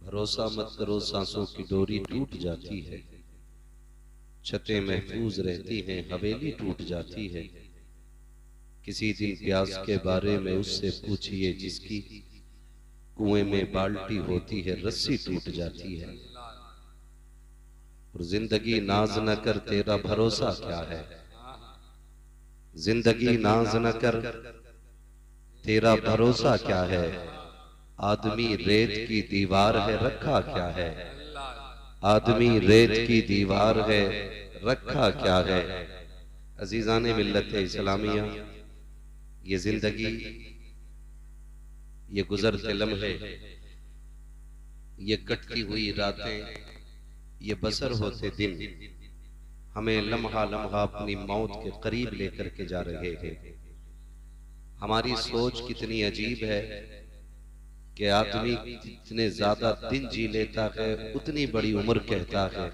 भरोसा मत करो सांसों की डोरी टूट जाती है, छतें महफूज रहती हैं हवेली टूट जाती है। किसी दिन प्यास के बारे में उससे पूछिए जिसकी कुएं में बाल्टी होती है रस्सी टूट जाती है। और जिंदगी नाज न कर तेरा भरोसा क्या है, जिंदगी नाज न कर तेरा भरोसा क्या है। आदमी रेत की दीवार है रखा क्या है, आदमी रेत की दीवार है रखा क्या है। अजीजान मिल्लत इस्लामिया, ये जिंदगी, ये गुजरते लम्हे, ये कटती हुई रातें, ये बसर होते दिन हमें लम्हा लम्हा अपनी मौत के करीब लेकर के जा रहे हैं। हमारी सोच कितनी अजीब है कि आदमी जितने ज्यादा दिन जी लेता है उतनी बड़ी उम्र कहता है,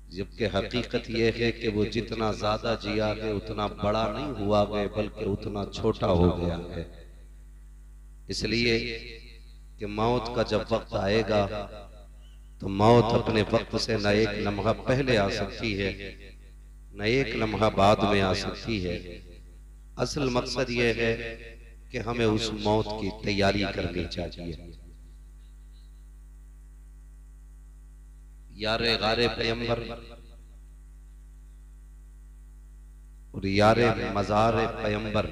जबकि हकीकत यह है कि वो जितना ज्यादा जिया है उतना बड़ा नहीं हुआ है बल्कि उतना छोटा हो गया है। इसलिए कि मौत का जब वक्त आएगा तो मौत अपने वक्त से न एक लम्हा पहले आ सकती है न एक लम्हा बाद में आ सकती है। असल मकसद यह है कि हमें उस मौत की तैयारी करनी चाहिए। यारे गारे पैगंबर और यारे मजार पैगंबर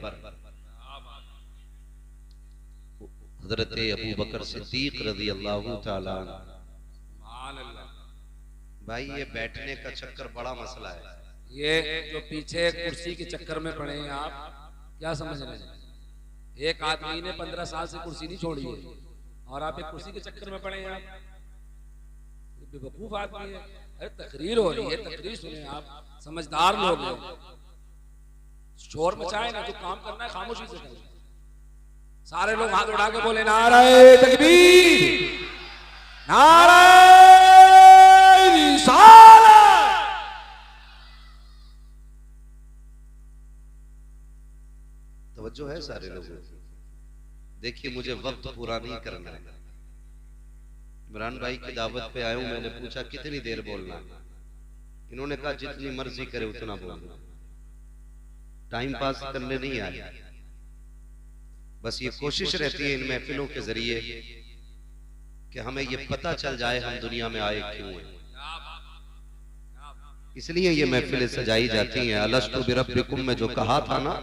हजरत अबू बकर सिद्दीक रज़ी अल्लाह तआला अन्हु। भाई ये बैठने का चक्कर बड़ा मसला है। ये जो पीछे कुर्सी के चक्कर में पड़े हैं आप क्या समझ रहे हैं? एक आदमी ने 15 साल से कुर्सी नहीं छोड़ी है और आप एक कुर्सी के चक्कर में पड़े हैं। आप बेवकूफ आदमी है। अरे तकरीर हो रही है, तकरीर सुने आप, समझदार लोग हैं। शोर मचाए ना, जो काम करना है खामोशी से करें। सारे लोग हाथ उठा के बोले नारे तकबीर, नारे रिसालत। तवज्जो है सारे लोगों की। देखिए मुझे वक्त पूरा नहीं करना है। इमरान भाई की दावत पे आया हूं, मैंने पूछा कितनी देर बोलना है, इन्होंने कहा जितनी मर्जी करे उतना बोलना, टाइम पास करने नहीं आया। बस ये कोशिश रहती है इन महफिलों के जरिए कि हमें ये पता चल जाए हम दुनिया में आए क्यों हैं। इसलिए ये महफिलें सजाई जाती हैं। अलस्तु बिरब्बिकुम में जो कहा था ना,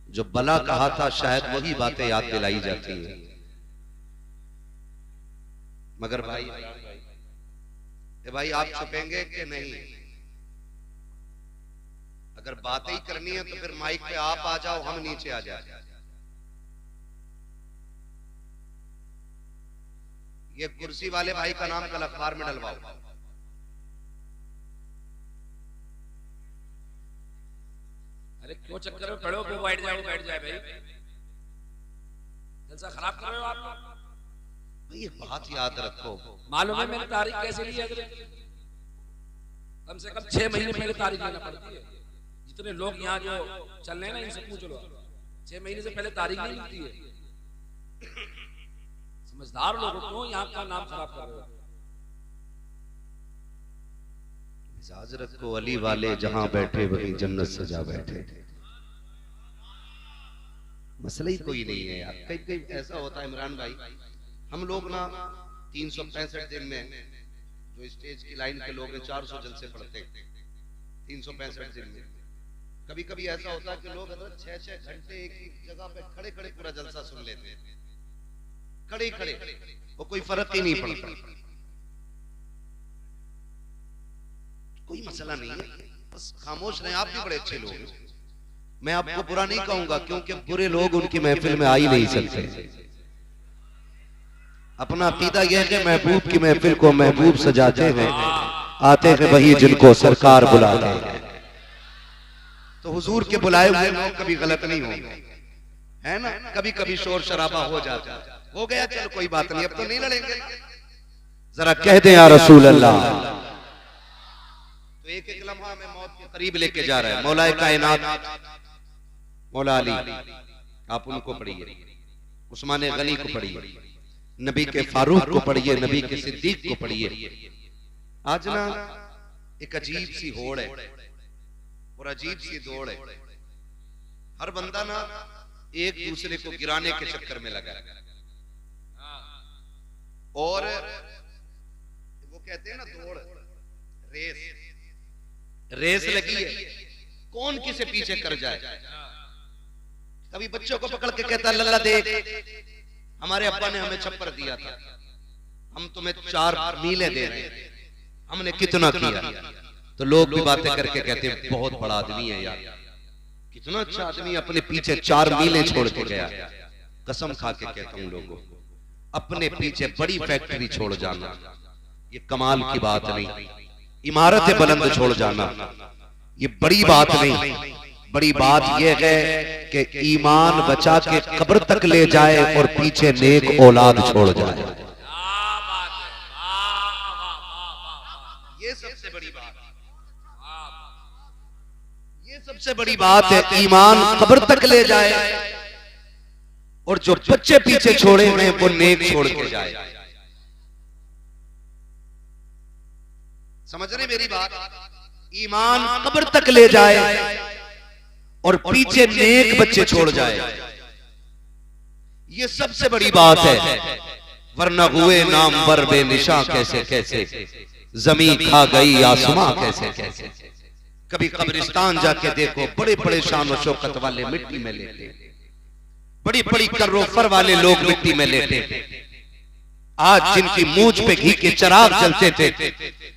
जो बला कहा था, शायद वही बातें याद दिलाई जाती हैं। मगर भाई आप छुपेंगे कि नहीं? अगर बातें ही करनी है तो फिर माइक पे आप आ जाओ, हम नीचे आ जाए। ये कुर्सी वाले भाई का नाम कल अखबार में डलवाओ। अरे क्यों चक्कर में पड़े हो? क्यों बैठ जाए भाई, जलसा खराब कर रहे हो आप लोग। ये बात याद रखो। मालूम है मैंने तारीख कैसे ली है? कम से कम 6 महीने पहले तारीख लेना पड़ती है। जितने लोग यहाँ जो चल रहे हैं ना, इनसे पूछ लो, 6 महीने से पहले तारीख नहीं मिलती है। समझदार लोग क्यों यहाँ का नाम खराब कर रहे हो? मिजाज रखो, अली वाले जहां बैठे वहीं जन्नत सजा बैठे। मसला ही कोई नहीं है यार। कई कई ऐसा होता है इमरान भाई, हम लोग ना 365 दिन में जो स्टेज की लाइन के लोग हैं 400 जलसे पढ़ते हैं 365 दिन में। कभी कभी ऐसा होता है कि लोग 6-6 घंटे एक ही जगह पे खड़े खड़े पूरा जलसा सुन लेते हैं, खड़े खड़े, वो कोई फर्क ही नहीं पड़ता। कोई मसला नहीं है, बस खामोश रहे। आप भी बड़े अच्छे लोग हैं, मैं आपको बुरा नहीं कहूंगा, क्योंकि बुरे लोग उनकी महफिल में आ ही नहीं सकते। अपना अकीदा यह है कि महबूब की महफिल को महबूब सजाते हैं, आते हैं वही जिनको सरकार बुलाते हैं। तो हुजूर के बुलाए हुए लोग कभी गलत नहीं होंगे, है ना? कभी कभी शोर शराबा हो जाता है, हो गया, चलो कोई बात नहीं, अब तो नहीं लड़ेंगे। जरा कह दें या रसूल अल्लाह। तो एक एक लम्हा में मौत के करीब लेके जा रहा है। मौलाए कायनात मौला अली, आप उनको पढ़िए, उस्मान गनी को पढ़िए, नबी के फारूक को पढ़िए, नबी के सिद्दीक को पढ़िए। आज ना एक अजीब सी होड़ है और अजीब सी दौड़ है। हर बंदा ना एक दूसरे को गिराने के चक्कर में लगा है। और वो कहते हैं ना दौड़, रेस लगी है, कौन किसे पीछे कर जाए। कभी बच्चों को पकड़ के कहता लल्ला देख, हमारे अब्बा ने हमें छप्पर दिया था, हम तुम्हें 4 मीलें दे रहे हैं, हमने कितना किया। तो लोग भी बातें करके कहते हैं बहुत बड़ा आदमी है यार, कितना अच्छा आदमी, अपने पीछे 4 मीलें छोड़ के गया। कसम खा के कहता हूं लोगों, अपने पीछे बड़ी फैक्ट्री छोड़ जाना ये कमाल की बात नहीं, इमारतें बुलंद छोड़ जाना ये बड़ी बात नहीं। बड़ी बात यह है कि ईमान बचा के कब्र तक ले जाए और पीछे नेक औलाद छोड़ जाए। ये सबसे बड़ी बात, ये सबसे बड़ी बात है। ईमान कब्र तक ले जाए और जो बच्चे पीछे छोड़े हैं वो नेक छोड़ के जाए। समझ रहे मेरी बात? ईमान कब्र तक ले जाए और पीछे नेक बच्चे छोड़ जाए, ये सबसे बड़ी बात है। वरना हुए नाम बर बेनिशा कैसे कैसे, जमीन खा गई आसमां कैसे कैसे। कभी कब्रिस्तान जाके देखो, बड़े बड़े शान और शौकत वाले मिट्टी में लेटे, बड़ी बड़ी कर्रोफर वाले लोग मिट्टी में लेटे। आज जिनकी मूंछ पे घी के चिराग जलते थे,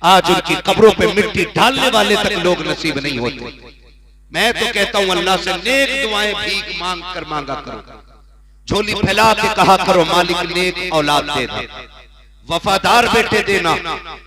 आज उनकी कब्रों पे मिट्टी डालने वाले तक लोग नसीब नहीं होते। मैं तो कहता हूं अल्लाह से नेक दुआएं भीख मांग कर मांगा करो, झोली फैला के कहा करो मालिक नेक औलाद दे दे, वफादार बेटे देना,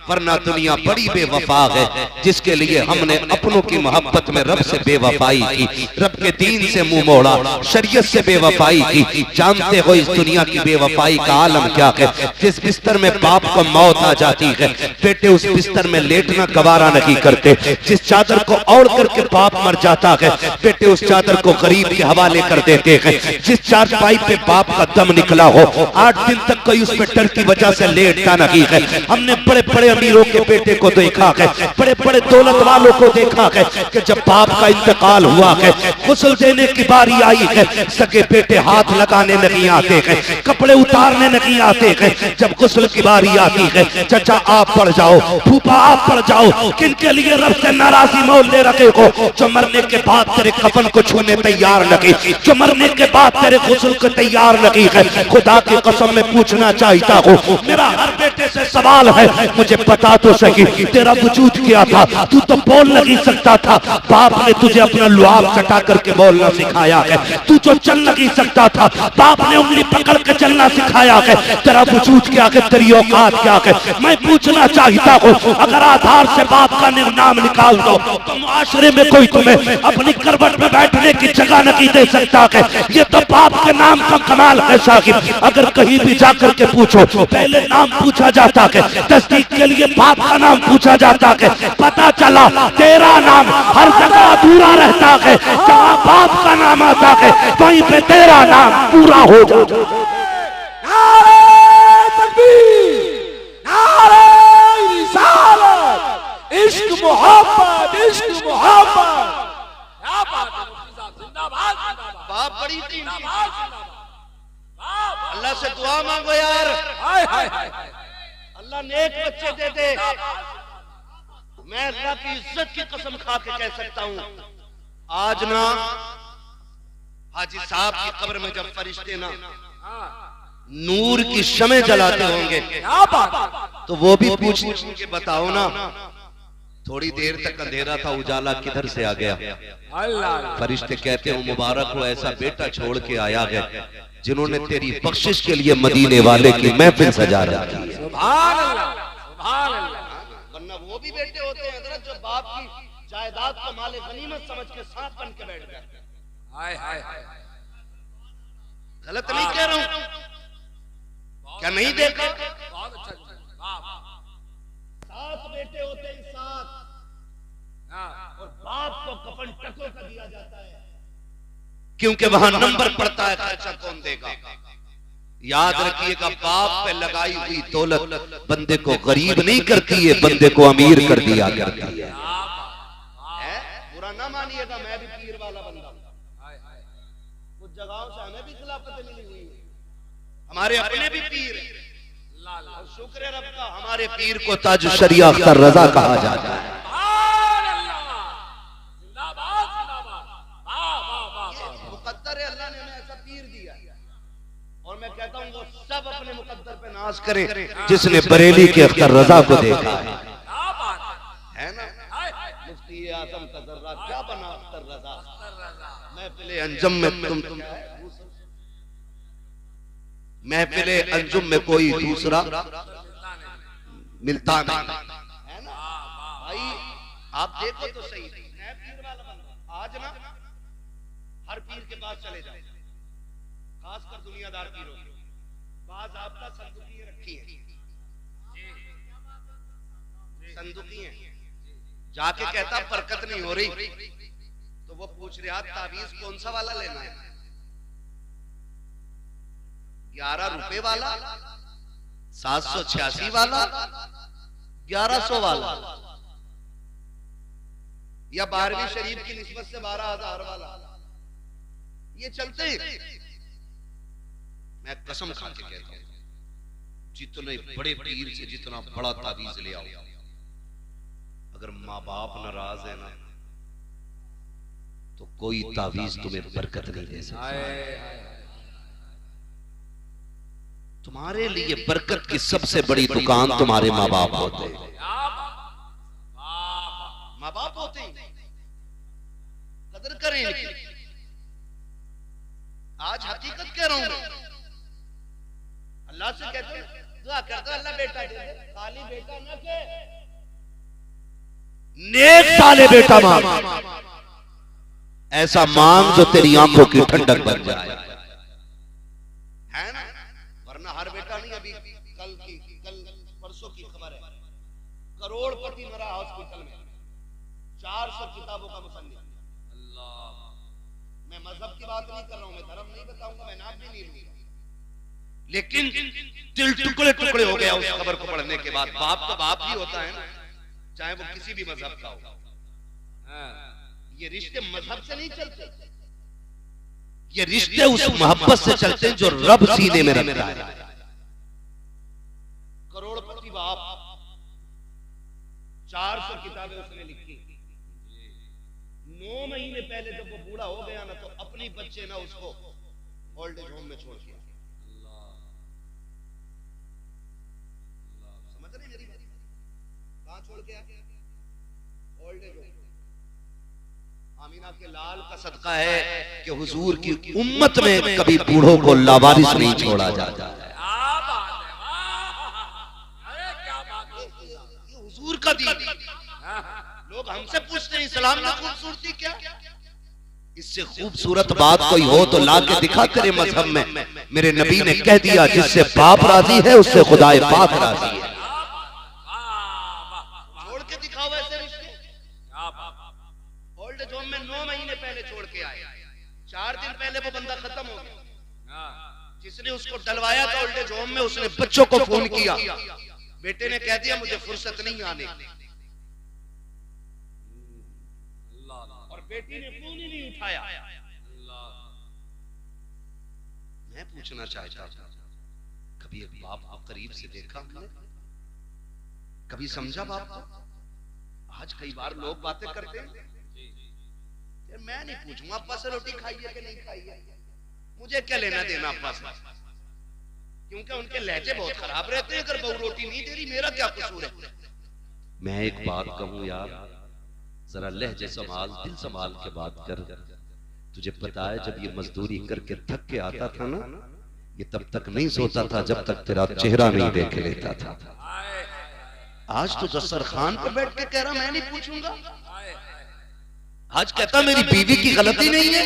वरना दुनिया बड़ी बेवफा है जिसके लिए हमने अपनों की मोहब्बत में रब से बेवफाई की, रब के दीन से मुंह मोड़ा, शरीयत से बेवफाई की। जानते हो इस दुनिया की बेवफाई का आलम क्या है? जिस बिस्तर में बाप को मौत आ जाती है, बेटे उस बिस्तर में लेटना गवारा नहीं करते। जिस चादर को ओढ़ करके बाप मर जाता है, बेटे उस चादर को गरीब के हवाले कर देते हैं। जिस चारपाई पे बाप का दम निकला हो, 8 दिन तक कोई उस पे डर की वजह से लेटता नहीं है। हमने बड़े बड़े अमीरों के बेटे को देखा है, बड़े बड़े दौलत वालों को देखा है कि जब बाप का इंतकाल हुआ है, गुस्ल देने की बारी आई है, सगे बेटे हाथ लगाने नहीं आते हैं, कपड़े उतारने नहीं आते हैं। जब गुस्ल की बारी आती है, चाचा आप पड़ जाओ, फूफा आप पड़ जाओ, किनके लिए रब से नाराजी मोल ले रखे हो? जो मरने के बाद तेरे कफन को छूने तैयार नहीं, जो मरने के बाद तेरे गुस्ल को तैयार नहीं है। खुदा की कसम में पूछना चाहता हूँ, मेरा हर बेटे से सवाल है, मुझे बता तो सही तेरा वजूद क्या था? तू तो बोल नहीं सकता था, बाप ने तुझे अपना लुआब चटा करके बोलना सिखाया है। तू जो चल नहीं सकता था, बाप ने उंगली पकड़ के चलना सिखाया है। तेरा वजूद क्या है? तेरी औकात क्या है? मैं पूछना चाहता हूँ, अगर आधार से बाप का नाम निकाल दो तो मुआशरे में कोई तुम्हें अपनी करवट में बैठने की जगह नहीं दे सकता है। ये तो बाप के नाम का कमाल है साहिब। अगर कहीं भी जाकर के पूछो, पहले नाम पूछा जाता है, तस्दीक के लिए बाप का नाम पूछा जाता है। पता चला तेरा नाम हर जगह अधूरा रहता है, जहाँ बाप का नाम आता है वहीं पे तेरा नाम पूरा हो जाता है। नारे तकबीर, नारे रिसालत, इश्क मोहब्बत, इश्क मोहब्बत। क्या बात है मुफ्ती साहब, जिंदाबाद जिंदाबाद। बाप बड़ी जिंदाबाद जिंदाबाद। अल्लाह से दुआ मांगो यार, हाय हाय हाय, अल्लाह नेक बच्चे दे दे। मैं अल्लाह की इज्जत की कसम खा के कह सकता हूँ, आज ना हाजी साहब की कब्र में जब फरिश्ते ना नूर की शमे जलाते होंगे, क्या बात, तो वो भी पूछ के बताओ ना, थोड़ी देर तक अंधेरा था, उजाला किधर से आ गया? अल्लाह। फरिश्ते कहते हो मुबारक हो, ऐसा बेटा छोड़ के आया है जिन्होंने तेरी बख्शिश के लिए मदीने वाले की महफिल सजा रखी है। सुभान अल्लाह, सुभान अल्लाह। वरना वो भी बेटे होते हैं हजरत जो बाप की जायदाद को माले गनीमत समझ के सांप बन के बैठ जाते हैं। हाय हाय हाय, गलत नहीं कह रहा हूं, क्या नहीं देखा? बहुत अच्छा, वाह। 7 बेटे होते हैं, 7, और बाप को कफन टको का दिया जाता है, क्योंकि वहां नंबर पड़ता है खर्चा कौन देगा। याद रखिएगा, बाप पे लगाई हुई दौलत बंदे को गरीब नहीं करती है, बंदे को अमीर कर दिया करती है। बुरा ना मानिएगा, मैं भी पीर वाला बंदा हूं। कुछ जगहों से हमें भी खिलाफत मिली हुई है, हमारे अपने भी पीर हैं। शुक्र है रब का, हमारे पीर को ताज शरिया अख्तर रजा कहा जाता है। मुकद्दर है, अल्लाह ने हमें ऐसा पीर दिया। और मैं कहता हूँ वो सब अपने मुकद्दर पे नाज करें जिसने बरेली के अख्तर रजा को देखा है ना। मुफ्ती आजम का जर्रा क्या बना अख्तर रजा, महफिले अंजुम में तुम महफिले अंजुम में कोई दूसरा मिलता नहीं है ना भाई। आप देखो तो सही, मैं पीर वाला बंदा, आज ना हर पीर के पास चले जाए, खासकर दुनियादार पीरों के बाज आपका संदूकी रखी है, संदूकी है। जाके कहता बरकत नहीं हो रही, तो वो पूछ रहा तावीज कौन सा वाला लेना है, 11 रुपए वाला, 786 वाला, 1100 वाला, या 12वीं शरीफ की निस्बत से 12,000 वाला, ये चलते हैं। मैं कसम खा के कहता हूं, जितने बड़े पीर से जितना बड़ा तावीज ले आओ, अगर माँ बाप नाराज है ना, तो कोई तावीज तुम्हें बरकत नहीं दे सकता। तुम्हारे लिए बरकत की सबसे बड़ी दुकान तुम्हारे माँ बाप होते हैं, माँ बाप होते हैं, कदर करें इनकी। आज हकीकत कह रहा हूं, अल्लाह से कहते हैं दुआ करता अल्लाह बेटा दे दे, खाली बेटा न के नेक साले बेटा मांग, ऐसा मांग जो तेरी आंखों की ठंडक बन जाए, है ना। वरना हर बेटा नहीं। अभी कल परसों की खबर है, करोड़पति मरा हॉस्पिटल में, 400 किताबों का मुसन्निफ। मैं मजहब की बात नहीं कर रहा हूं, मैं धर्म नहीं बताऊंगा, मैं नाम भी नहीं लूंगा, लेकिन दिल टुकड़े टुकड़े हो गया उस खबर को पढ़ने के बाद। बाप तो बाप ही होता है ना, चाहे वो किसी भी मजहब का हो। ये रिश्ते मजहब से नहीं चलते, ये रिश्ते उस मोहब्बत से चलते हैं जो रब सीने में रखता है। करोड़पति बाप, 400 किताबें उसने लिखी। 9 महीने पहले जब वो बूढ़ा हो गया ना, तो अपनी बच्चे ना उसको ओल्ड एज होम में छोड़ दिया। समझ रहे मेरी बात? कहां छोड़ गया? Old age home. आमीना के लाल का सदका है कि हुजूर की उम्मत में कभी बूढ़ों को लावारिस नहीं छोड़ा जाता है। ये हुजूर का दीन। लोग हमसे पूछते हैं इस्लाम में खूबसूरती क्या? इससे खूबसूरत बात कोई हो तो ला के दिखा तेरे मजहब में। मेरे नबी ने कह दिया जिससे बाप राजी है उससे खुदाए पाक राजी है। छोड़ के दिखाओ ऐसे रिश्ते। ओल्ड एज होम में 9 महीने पहले छोड़ के आए, 4 दिन पहले वो बंदा खत्म हो गया। जिसने उसको डलवाया था ओल्ड एज होम में, उसने बच्चों को फोन किया, बेटे ने कह दिया मुझे फुर्सत नहीं आने, और बेटी ने फोन ही नहीं उठाया। मैं पूछना चाहता था, कभी एक बाप को करीब से देखा हमने? कभी समझा बाप को? आज कई बार लोग बातें करते हैं, मैं नहीं पूछूंगा अब्बा से रोटी खाई है कि नहीं खाई है, मुझे क्या लेना देना अब्बा से, क्योंकि उनके लहजे बहुत खराब रहते हैं। अगर बहू रोटी नहीं दे रही मेरा क्या कसूर है? मैं एक बात कहूं यार, जरा लहजे संभाल, दिल संभाल के बात कर। तुझे पता है जब ये मजदूरी करके थक के आता था ना, ये तब तक नहीं सोता था जब तक तेरा चेहरा नहीं देख लेता था। आज तो दस्तरखान पर बैठ के कह रहा मैं नहीं पूछूंगा। आज कहता मेरी बीवी की गलती नहीं है।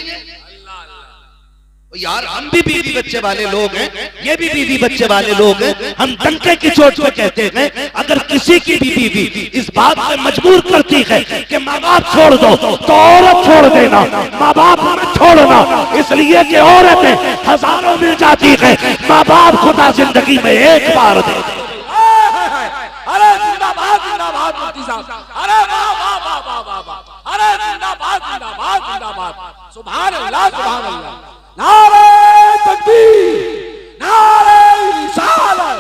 यार हम भी बीवी बच्चे वाले लोग हैं, ये भी बीवी बच्चे वाले लोग हैं। हम डंके की चोट पे कहते हैं अगर किसी की भी बीवी इस बात पे मजबूर करती है कि माँ बाप छोड़ दो तो औरत छोड़ देना, माँ बाप छोड़ छोड़ना, इसलिए कि औरतें हजारों मिल जाती है, माँ बाप खुदा जिंदगी में एक बार दे। अरे जिंदाबाद जिंदाबाद मुफ्ती साहब, अरे वाह वाह वाह वाह वाह वाह, अरे जिंदाबाद जिंदाबाद जिंदाबाद, सुभान अल्लाह सुभान अल्लाह, नारे तकबीर, नारे रिसालत,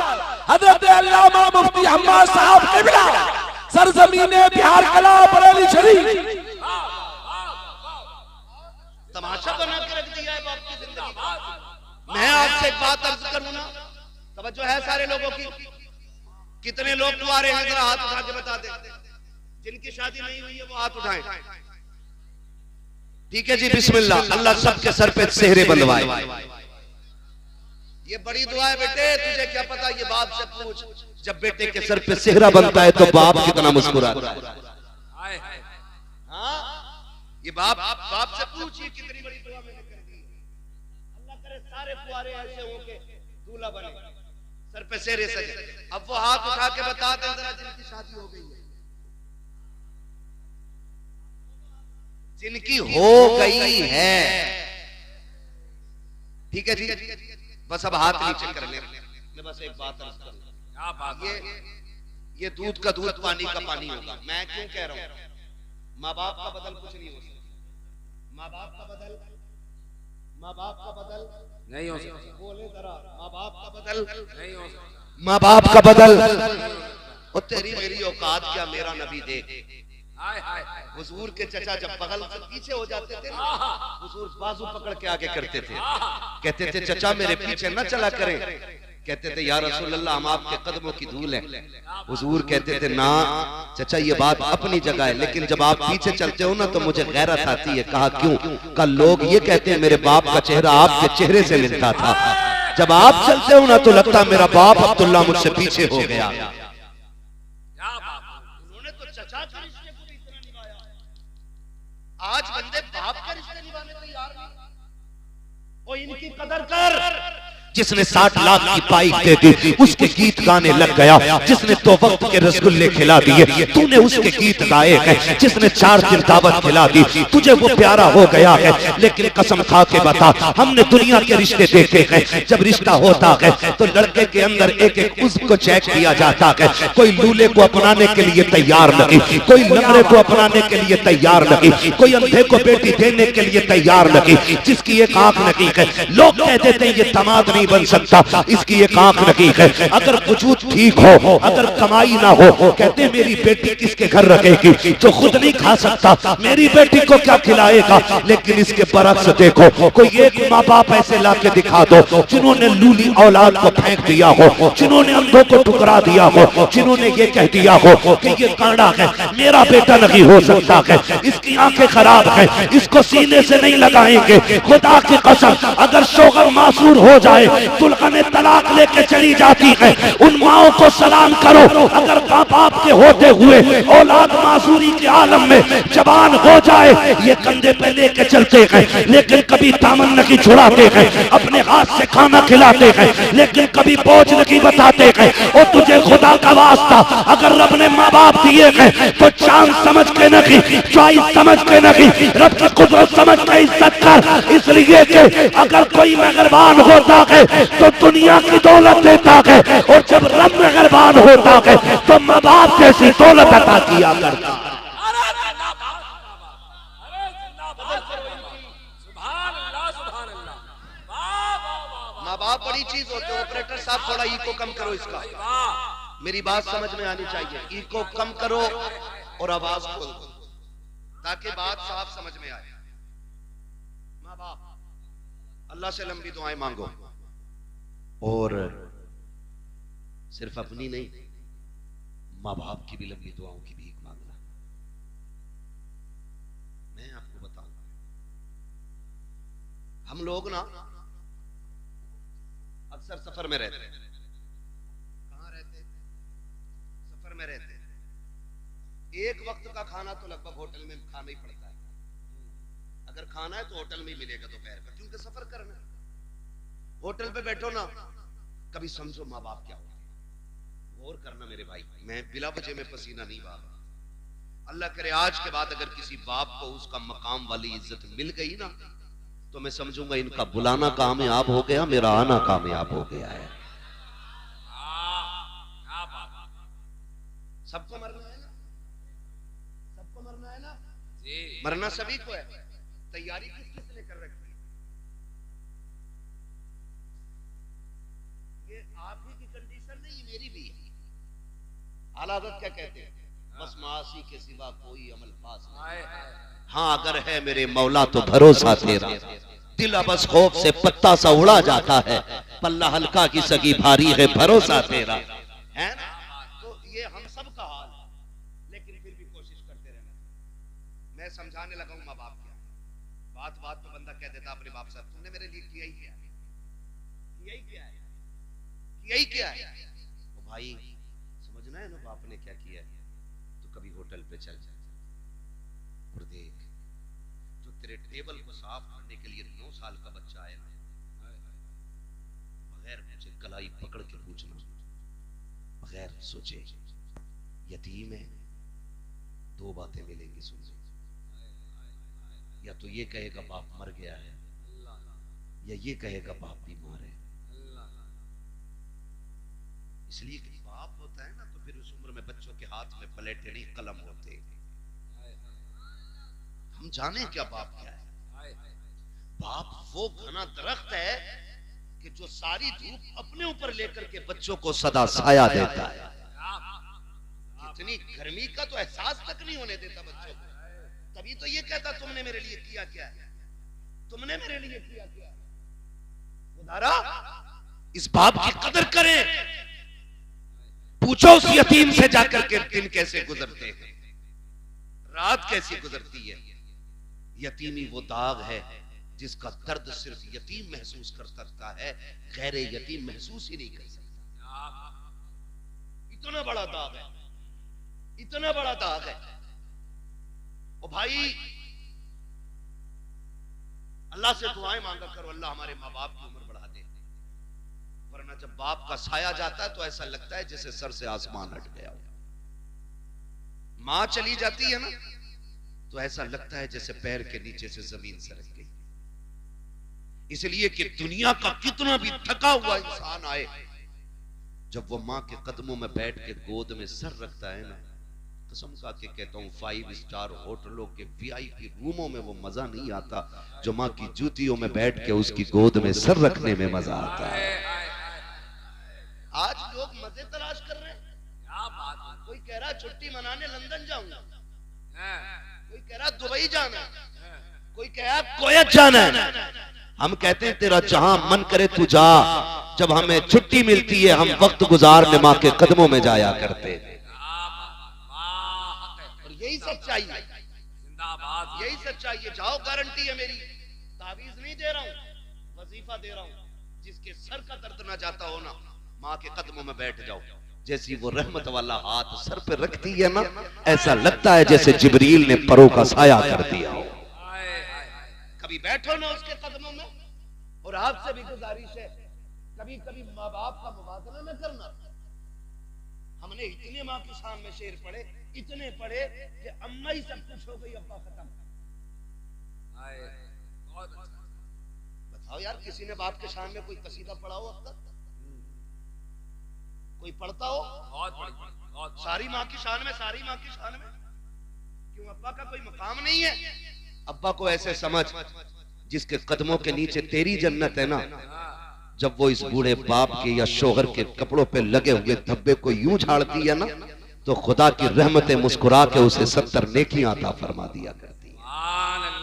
हजरत अल्लामा मुफ्ती हम्माद साहब किबला, सरजमीने बिहार कला बरेली शरीफ। तमाशा बना के रख दिया है बाप की जिंदगी। मैं आपसे एक बात अर्ज करूं ना, तवज्जो है सारे लोगों की। कितने लोग कुंवारे हैं, जरा हाथ उठा के बता दे। जिनकी शादी नहीं हुई है वो हाथ उठाएं। ठीक है जी, बिस्मिल्लाह। अल्लाह सबके सर पे सेहरे बंधवाए। ये बड़ी दुआ है बेटे, तुझे क्या पता, ये बाप से पूछ। जब बेटे के सर पे सेहरा बनता है तो बाप कितना मुस्कुराता है। हाँ, ये बाप से पूछ, ये कितनी बड़ी दुआ मैंने कर दी। अल्लाह करे सारे कुंवारे ऐसे हों कि दूल्हा बने, सर पे सेहरे सजे। अब वो हाथ उठा के बता दे जरा जिनकी शादी हो गई है, जिनकी हो गई है। ठीक है जी, बस अब हाथ नीचे कर ले। मैं बस एक बात अर्ज करूं, ये दूध का दूध, पानी का पानी होगा। मैं क्यों कह रहा हूं, माँ बाप का बदल कुछ नहीं हो सकता। माँ बाप का बदल नहीं हो सकता। बोले जरा, माँ बाप का बदल नहीं हो सकता। माँ बाप का बदल। और तेरी मेरी औकात क्या, मेरा नबी देख। हुजूर के चचा जब बगल से पीछे हो जाते थे, हुजूर बाजू पकड़ के आगे करते थे, कहते थे चचा मेरे पीछे न चला करें। कहते थे या रसूल अल्लाह, हम आपके कदमों की धूल है। हुजूर कहते थे ना चचा, ये बात अपनी जगह है, लेकिन जब आप पीछे चलते हो ना तो मुझे गैरत आती है। कहा क्यों? कल लोग ये कहते हैं मेरे बाप का चेहरा आपके चेहरे से मिलता था। जब आप चलते हो ना तो लगता मेरा बाप अब्दुल्ला मुझसे पीछे हो गया। उन्होंने तो चचा के रिश्ते को भी इतना निभाया, आज बंदे बाप के रिश्ते निभाने को तैयार नहीं। ओ इनकी कदर कर। जिसने 60 लाख की पाई दे दी उसके गीत गाने लग गया। जिसने 2 वक्त के रसगुल्ले खिला दिए तूने उसके गीत गाए हैं। जिसने 4 दिन दावत खिला दी तुझे वो प्यारा हो गया है। लेकिन कसम खा के बता, हमने दुनिया के रिश्ते देखे हैं, जब रिश्ता होता है तो लड़के के अंदर एक एक उज़्व को चेक किया जाता है। कोई लूले को अपनाने के लिए तैयार नहीं, कोई लंगड़े को अपनाने के लिए तैयार नहीं, कोई अंधे को बेटी देने के लिए तैयार नहीं, जिसकी एक आंख नहीं है। लोग कह देते हैं ये दामाद नहीं बन सकता, इसकी एक आंख नहीं है। अगर वजूद ठीक हो, अगर कमाई ना हो, कहते मेरी बेटी किसके घर रखेगी जो खुद नहीं खा सकता, मेरी बेटी को क्या खिलाएगा। लेकिन इसके बरक्स देखो, कोई एक माँ बाप ऐसे ला के दिखा दो जिन्होंने लूली औलाद को फेंक दिया हो, जिन्होंने अंधों को ठुकरा दिया हो, जिन्होंने ये कह दिया हो कि ये कांडा है, मेरा बेटा नहीं हो सकता है, इसकी आंखें खराब है, इसको सीने से नहीं लगाएंगे। खुदा की कसम, अगर शोहर मासूर हो जाए, दुल्हन तलाक लेके चली जाती है, उन माओं को सलाम करो। अगर माँ बाप के होते हुए औलाद मासूरी के आलम में जवान हो जाए, ये कंधे पे लेके चलते हैं लेकिन कभी दामन नहीं छुड़ाते हैं, अपने हाथ से खाना खिलाते हैं लेकिन कभी बोझ नहीं बताते हैं। और तुझे खुदा का वास्ता, अगर रब ने माँ बाप दिए हैं तो चांद समझ के नहीं, चॉइस समझ के नहीं, रब की कुदरत समझ के इज्जत कर। इसलिए कि अगर कोई मेहरबान होता है तो दुनिया की दौलत देता है, और जब रब मेहरबान होता है तो माँ बाप जैसी दौलत अता किया करता है। माँ बाप बड़ी चीज होते हैं। ऑपरेटर साहब थोड़ा इको कम करो इसका, मेरी बात समझ में आनी चाहिए। इको कम करो और आवाज खोल दो ताकि बात साफ समझ में आए। माँ बाप, अल्लाह से लंबी दुआएं मांगो, और सिर्फ अपनी नहीं, माँ बाप की भी लंबी दुआओं की भीख मांगना। मैं आपको बताऊंगा, हम लोग ना अक्सर सफर में रहते हैं। कहां रहते हैं? सफर में रहते हैं। एक वक्त का खाना तो लगभग होटल में खाना ही पड़ता है। अगर खाना है तो होटल में ही मिलेगा दोपहर का, क्योंकि सफर करना है। होटल पे बैठो ना, कभी समझो माँ बाप क्या होते हैं। गौर करना मेरे भाई, मैं बिला वजह में पसीना नहीं बहा रहा। अल्लाह करे आज के बाद अगर किसी बाप को उसका मकाम वाली इज्जत मिल गई ना तो मैं समझूंगा इनका बुलाना कामयाब हो गया, मेरा आना कामयाब हो गया है। सबको मरना है ना, सबको मरना है ना जी। मरना सभी को है, तैयारी किस किसने कर रखी है? ये आप ही की कंडीशन नहीं, मेरी भी है। आला हज़रत क्या कहते हैं? बस मासी के सिवा कोई अमल पास नहीं। हाँ अगर है मेरे मौला तो भरोसा तेरा, दिल बस खौफ से पत्ता सा उड़ा जाता है, पल्ला हल्का की सगी भारी है भरोसा तेरा, है ना? तो ये हम सब का हाल है, लेकिन फिर भी कोशिश करते रहना। मैं समझाने लगा हूं माँ बाप क्या, बात बात में बंदा कह देता अपने बाप से, तुमने मेरे लिए किया ही क्या है, किया ही क्या है, किया ही क्या है। तो भाई समझना है ना बाप ने क्या किया है। तो कभी होटल पे चल जा और देख, जो तेरे टेबल को साफ करने के लिए 9 साल का बच्चा है ना, बगैर मुझे कलाई पकड़ के पूछना, बगैर सोचे, यतीम है, 2 बातें मिलेंगी सुन, या तो ये कहेगा बाप मर गया है, या ये कहेगा बाप बीमार है। इसलिए कि बाप होता है ना, तो फिर उस उम्र में बच्चों के हाथ में पलेटे नहीं कलम होते। हम जाने क्या बाप क्या है। बाप वो घना दरख्त है कि जो सारी धूप अपने ऊपर लेकर के बच्चों को सदा साया देता है। इतनी गर्मी का तो एहसास तक नहीं होने देता बच्चों को, तभी तो ये कहता तुमने मेरे लिए किया क्या है, तुमने मेरे लिए किया क्या है। खुदारा इस बाप की कदर करें, पूछो उस यतीम से जाकर के दिन कैसे गुजरते हैं, रात कैसी गुजरती है। यतीमी वो दाग है जिसका दर्द सिर्फ यतीम महसूस कर सकता है, गैर यतीम महसूस ही नहीं कर सकता। इतना बड़ा दाग है, इतना बड़ा दाग है। ओ भाई अल्लाह से दुआएं मांगा करो, अल्लाह हमारे माँ बाप की उम्र बढ़ा दे, वरना जब बाप का साया जाता है तो ऐसा लगता है जैसे सर से आसमान हट गया हो। मां चली जाती है ना तो ऐसा लगता है जैसे पैर के नीचे से जमीन सरक गई। इसलिए कि दुनिया का कितना भी थका हुआ इंसान आए, जब वो मां के कदमों में बैठ के गोद में सर रखता है ना, कसम खा के कहता हूँ 5 स्टार होटलों के VIP रूमों में वो मजा नहीं आता जो मां की जूतियों में बैठ के उसकी गोद में सर रखने में मजा आता है। आज लोग मजे तलाश कर रहे हैं। क्या बात है। कोई कह रहा छुट्टी मनाने लंदन जाऊंगा, कोई कह रहा दुबई जाना, कोई कह रहा कोयत जाना है। हम कहते हैं तेरा जहां मन करे तू जा, जब हमें छुट्टी मिलती है हम वक्त गुजारने मां के कदमों में जाया करते हैं। और यही सच्चाई है, जिंदाबाद, यही सच्चाई है। जाओ, गारंटी है मेरी, तावीज नहीं दे रहा हूं, वजीफा दे रहा हूं। जिसके सर का दर्द ना जाता हो ना, मां के कदमों में बैठ जाओ। जैसी वो रहमत वाला हाथ सर पे रखती है ना, ऐसा लगता है जैसे जिब्रील ने परों का साया कर दिया हो। कभी बैठो ना उसके कदमों में। और आपसे भी गुजारिश है, कभी कभी माँ बाप का मुबादला न करना। हमने इतने माँ की शान में शेर पढ़े, इतने पढ़े कि अम्मा ही सब कुछ हो गई, अब्बा खत्म। बताओ यार, किसी ने बाप के शान में कोई कसीदा पढ़ा हो अब तक? कोई पढ़ता हो? बहुत सारी माँ की शान में, सारी माँ की शान में। क्यों अब्बा का कोई मकाम नहीं है? अब्बा को ऐसे समझ जिसके कदमों के नीचे तेरी जन्नत है ना, जब वो इस बूढ़े बाप के या शोहर के कपड़ों पे लगे हुए धब्बे को यूं झाड़ती है ना, तो खुदा की रहमतें मुस्कुरा के उसे 70 नेकियां अता फरमा दिया करती है। समझ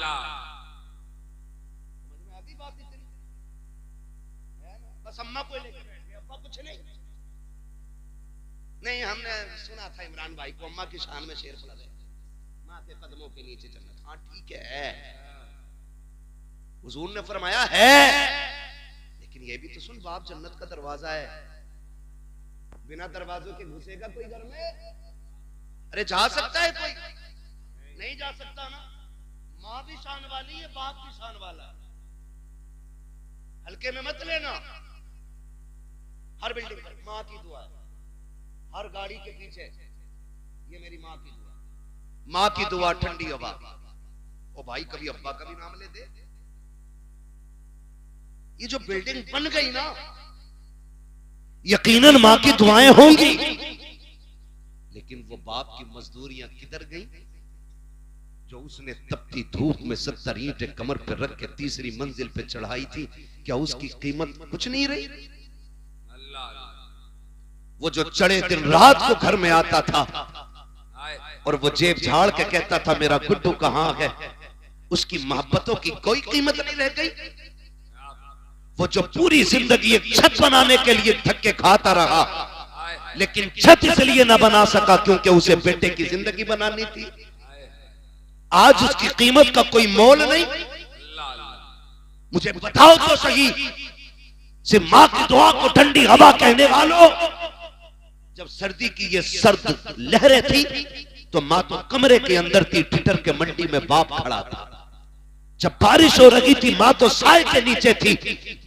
में आती बात इतनी? बस अम्मा को लेकर बैठ गए, अब्बा कुछ नहीं। नहीं, हमने सुना था इमरान भाई को अम्मा की शान में शेर पढ़ा है, माँ के कदमों के नीचे जन्नत। हाँ ठीक है, हुजूर ने फरमाया है, लेकिन ये भी तो सुन, बाप जन्नत का दरवाजा है, बिना दरवाजों के घुसेगा कोई घर में? अरे जा सकता है कोई? नहीं जा सकता ना। माँ भी शान वाली है, बाप भी शान वाला है, हल्के में मत लेना। हर बिल्डिंग पर माँ की दुआ है, हर गाड़ी के पीछे ये मेरी माँ की दुआ, माँ की दुआ, ठंडी हवा। ओ भाई कभी अब्बा का भी नाम ले दे, ये जो बिल्डिंग बन गई ना, यकीनन मां की दुआएं होंगी, लेकिन वो बाप की मजदूरियां किधर गई जो उसने तपती धूप में 70 ईंटें कमर पर रख के तीसरी मंजिल पे चढ़ाई थी? क्या उसकी कीमत कुछ नहीं रही? वो जो चढ़े दिन रात को घर में आता था और वो जेब झाड़ के कहता था मेरा गुड्डू कहां है, उसकी मोहब्बतों की कोई कीमत नहीं रह गई। वो जो पूरी जिंदगी एक छत बनाने के लिए धक्के खाता रहा, लेकिन छत इसलिए ना बना सका क्योंकि उसे बेटे की जिंदगी बनानी थी। आज उसकी कीमत का कोई मोल नहीं। मुझे बताओ तो सही, से मां की दुआ को ठंडी हवा कहने वालों, जब सर्दी की ये सर्द लहरें थी तो मां तो कमरे के अंदर थी, ठिठर के मंडी में बाप खड़ा था। जब बारिश हो रही थी मां तो साए के नीचे थी,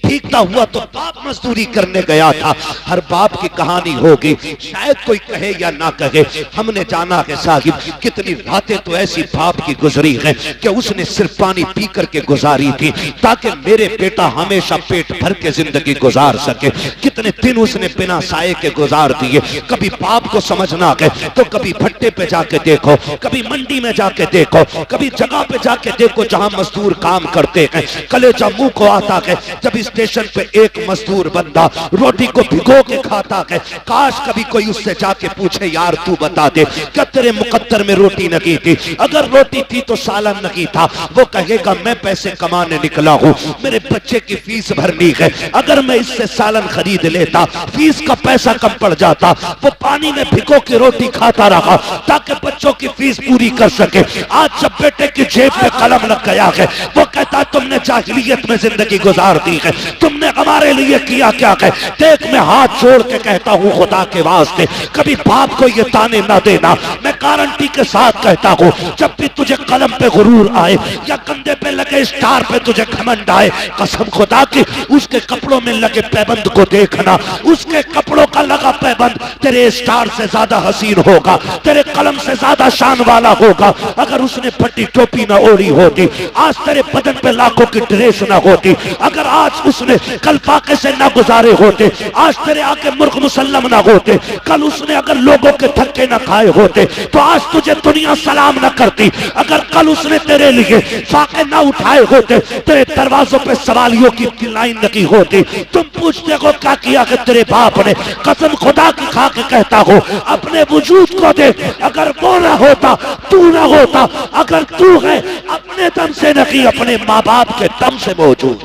भीगता हुआ तो बाप मजदूरी करने गया था। हर बाप की कहानी होगी, शायद कोई कहे या ना कहे, हमने जाना है साहिब कितनी रातें तो ऐसी बाप की गुजरी हैं कि उसने सिर्फ पानी पी करके गुजारी थी ताकि मेरे बेटा हमेशा पेट भर के जिंदगी गुजार सके। कितने दिन उसने बिना साए के गुजार दिए। कभी बाप को समझना है तो कभी भट्टे पे जाके देखो, कभी मंडी में जाके देखो, कभी जगह पे जाके देखो जहां मजदूर काम करते हैं। कलेजा मुंह को आता है जब स्टेशन पे एक मजदूर बंदा रोटी को भिगो के खाता है। काश कभी कोई उससे जाके पूछे यार तू बता दे क्या तेरे मुकद्दर में रोटी नहीं थी? अगर रोटी थी तो सालन नहीं था। वो कहेगा मैं पैसे कमाने निकला हूं, मेरे बच्चे की फीस भरनी है, अगर मैं इससे सालन खरीद लेता फीस का पैसा कम पड़ जाता। वो पानी में भिगो के रोटी खाता रहा ताकि बच्चों की फीस पूरी कर सके। आज जब बेटे की जेब में कलम लग गया है वो कहता तुमने जाहिलियत में जिंदगी गुजार दी है, तुमने हमारे लिए किया क्या है? देख मैं हाथ जोड़ के कहता हूँ खुदा के वास्ते कभी बाप को ये ताने ना देना। मैं गारंटी के साथ कहता हूँ जब भी तुझे कलम पे गुरूर आए या कंधे पे लगे स्टार पे तुझे घमंड आए, कसम खुदा की उसके कपड़ों में लगे पैबंद को देखना। उसके कपड़ों का लगा पैबंद तेरे स्टार से ज्यादा हसीन होगा, तेरे कलम से ज्यादा शान वाला होगा। अगर उसने फटी टोपी ना ओढ़ी होती, आज तेरे बदन पे लाखों की ड्रेस ना होती, अगर आज उसने कल फाके से ना गुजारे होते, आज तेरे आके मुर्ग मुसल्लम ना होते, कल उसने अगर लोगों के धक्के ना खाए होते तो आज तुझे दुनिया सलाम ना करती। अगर कल उसने तेरे लिए फाके ना उठाए होते, तेरे दरवाजों पे सवालियों की लाइन लगी होती। तुम पूछते हो क्या किया कि तेरे बाप ने? कसम खुदा की खा के कहता हो अपने वजूद को दे, अगर वो ना होता तू ना होता, अगर तू है अपने दम से नहीं अपने माँ बाप के दम से मौजूद।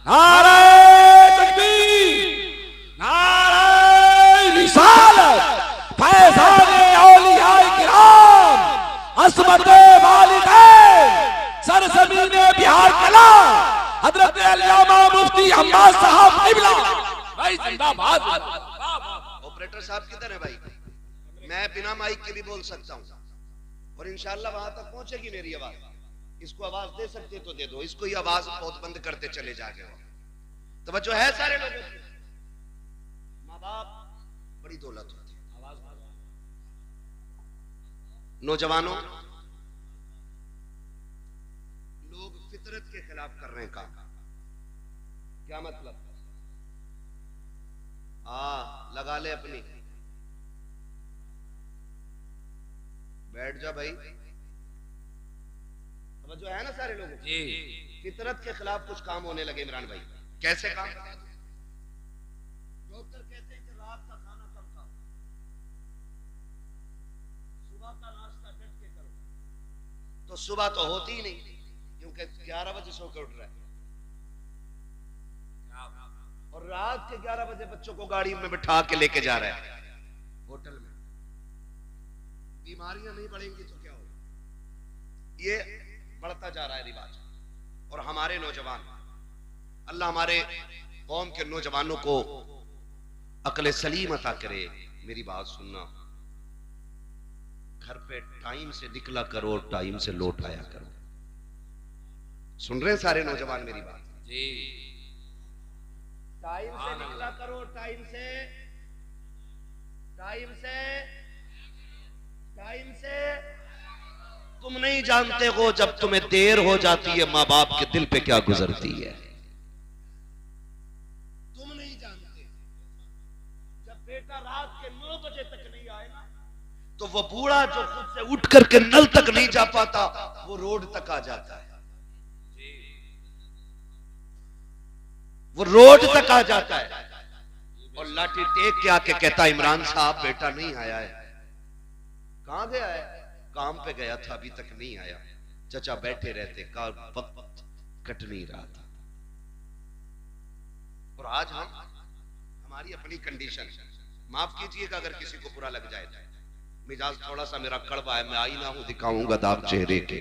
नारे तकबीर, नारे रिसालत, फैज़ाने औलियाए किराम, असमते वालिदैन, सरज़मीने बिहार कला, हज़रत अल्लामा मुफ्ती अम्मा साहब क़िबला। भाई जिंदाबाद। ऑपरेटर साहब किधर है भाई? मैं बिना माइक के भी बोल सकता हूँ और इंशाल्लाह वहां तक पहुंचेगी मेरी आवाज। इसको आवाज दे सकते तो दे दो, इसको ही आवाज बहुत बंद करते चले जाके। तवज्जो है सारे लोगों की? माँ बाप बड़ी दौलत होती है। नौजवानों, लोग फितरत के खिलाफ कर रहे हैं काम। क्या मतलब? लगा ले अपनी, बैठ जा भाई। जो है ना सारे लोग जी, फितरत के खिलाफ कुछ काम होने लगे इमरान भाई। कैसे काम? डॉक्टर कहते हैं कि रात का खाना कम खाओ, सुबह का नाश्ता डट के करो। तो सुबह तो होती ही नहीं क्योंकि 11 बजे सो के उठ रहा है और रात के 11 बजे बच्चों को गाड़ी में बिठा के लेके जा रहा है होटल में। बीमारियां नहीं बढ़ेंगी तो क्या होगा? ये बढ़ता जा रहा है रिवाज। और हमारे नौजवान, अल्लाह हमारे कौम के नौजवानों को अक्ल सलीम अता करे। मेरी बात सुनना, घर पे टाइम से निकला करो, टाइम से लौट आया करो। सुन रहे हैं सारे नौजवान मेरी बात जी? टाइम से निकला करो, टाइम से तुम नहीं जानते हो जब तुम्हें देर हो जाती है माँ बाप के दिल पे क्या गुजरती है। बेटा रात के 9 बजे तक नहीं आए ना, तो वो बूढ़ा जो खुद से उठ करके नल तक नहीं जा पाता, वो रोड तक आ जाता है, वो रोड तक आ जाता है और लाठी टेक के आके कहता इमरान साहब बेटा नहीं आया है। कहां गया है? काम पे गया था, अभी तक नहीं आया। चचा बैठे रहते, का वक्त कट नहीं रहा था। और आज हमारी अपनी कंडीशन, माफ कीजिएगा अगर किसी को बुरा लग जाए, मिजाज थोड़ा सा मेरा कड़वा है, मैं आईना हूं, दिखाऊंगा दाग चेहरे के,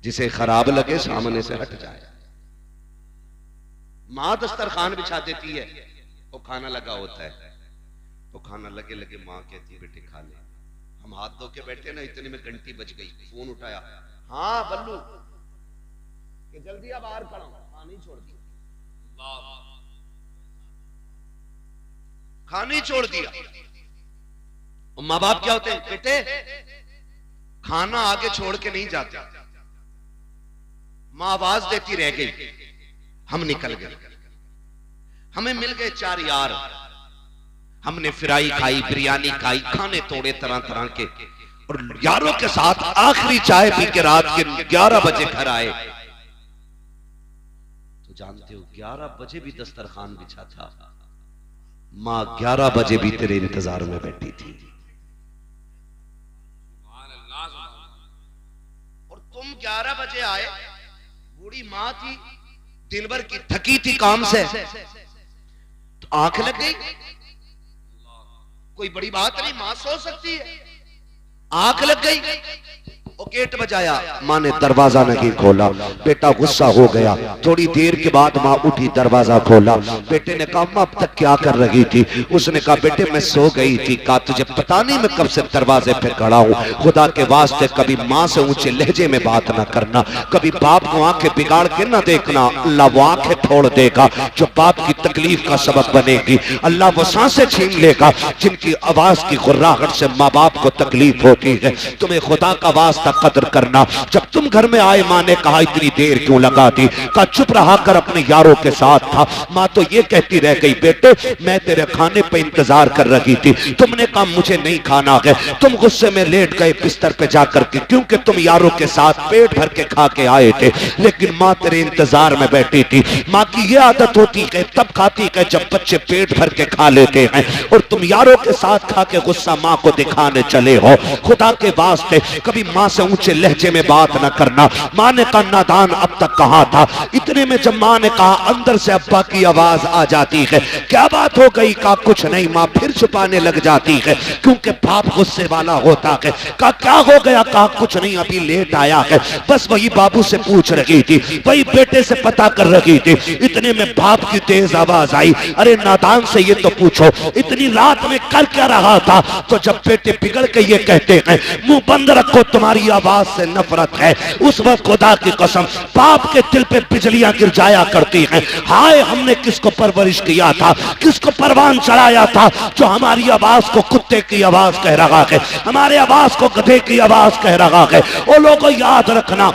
जिसे खराब लगे सामने से हट जाए। माँ दस्तरखान बिछा देती है, वो खाना लगा होता है, तो खाना लगे लगे माँ कहती है बेटे खा ले। हम हाथ धो के बैठे ना, इतने में घंटी बज गई, फोन उठाया, हाँ बल्लू कि जल्दी अब बाहर खड़ा हूं, खानी छोड़ दी, खानी छोड़ दिया। और माँ बाप क्या होते हैं, बेटे खाना आगे छोड़ के नहीं जाते। माँ आवाज देती रह गई, हम निकल गए, हमें मिल गए 4 यार, हमने फ्राई खाई, बिरयानी खाई, खाने तोड़े तरह तरह के, और यारों के साथ आखिरी चाय पी के रात के 11 बजे घर आए। तो जानते हो 11 बजे भी दस्तरखान बिछा था, मां 11 बजे भी तेरे इंतजार में बैठी थी। और तुम 11 बजे आए, बूढ़ी मां थी, दिन भर की थकी थी काम से, तो आंख लग गई, कोई बड़ी बात नहीं, मां सो सकती है, आंख लग गई, वो गेट बजाया, मां ने दरवाजा नहीं खोला, बेटा गुस्सा हो गया। थोड़ी देर के बाद मां उठी, दरवाजा खोला, बेटे ने कहा मां अब तक क्या कर रही थी? उसने कहा बेटे मैं सो गई थी। कहा तुझे पता नहीं मैं कब से दरवाजे पे खड़ा हूं? खुदा के वास्ते कभी मां से ऊंचे लहजे में बात ना करना, कभी बाप को आंखें बिगाड़ के ना देखना, अल्लाह वो आंखें फोड़ देगा जो बाप की तकलीफ का सबब बनेगी। अल्लाह वो सांसें छीन लेगा जिनकी आवाज की गुर्राहट से माँ बाप को तकलीफ होती है। तुम्हें खुदा का वास्ता कदर करना। जब तुम घर में आए, माँ ने कहा इतनी देर क्यों लगा दी? कहा चुप रहा कर, अपने यारों के साथ था। माँ तो ये कहती रह गई बेटे मैं तेरे खाने पे इंतजार कर रही थी, तुमने कहा मुझे नहीं खाना है, तुम गुस्से में लेट गए बिस्तर पे जाकर के, क्योंकि तुम यारों के साथ पेट भर के खा के आए थे, लेकिन माँ तेरे इंतजार में बैठी थी। माँ की ये आदत होती है तब खाती है जब बच्चे पेट भर के खा लेते हैं, और तुम यारों के साथ खा के गुस्सा माँ को दिखाने चले हो। खुदा के वास्ते कभी माँ से ऊंचे लहजे में बात ना करना। माँ ने कहा नादान अब तक कहाँ था? इतने में जब माँ ने कहा, अंदर से अब्बा की आवाज आ जाती है, क्या बात हो गई? कहा कुछ नहीं। माँ फिर छुपाने लग जाती है क्योंकि बाप गुस्से वाला होता है। कहा क्या हो गया? कहा कुछ नहीं, अभी लेट आया है, बस वही बाबू से पूछ रही थी, वही बेटे से पता कर रही थी। इतने में बाप की तेज आवाज आई, अरे नादान से ये तो पूछो इतनी रात में कर क्या रहा था? तो जब बेटे बिगड़ के ये कहते हैं मुंह बंद रखो तुम्हारी आवाज से नफरत है, उस वक्त खुदा की कसम बाप के दिल पे बिजलियां गिर जाया करती हैं। हाय हमने किसको परवरिश किया था, किसको परवान चढ़ाया था जो हमारी आवाज को कुत्ते की आवाज कह रहा है, हमारे आवाज को गधे की आवाज कह रहा है। वो लोगों याद रखना,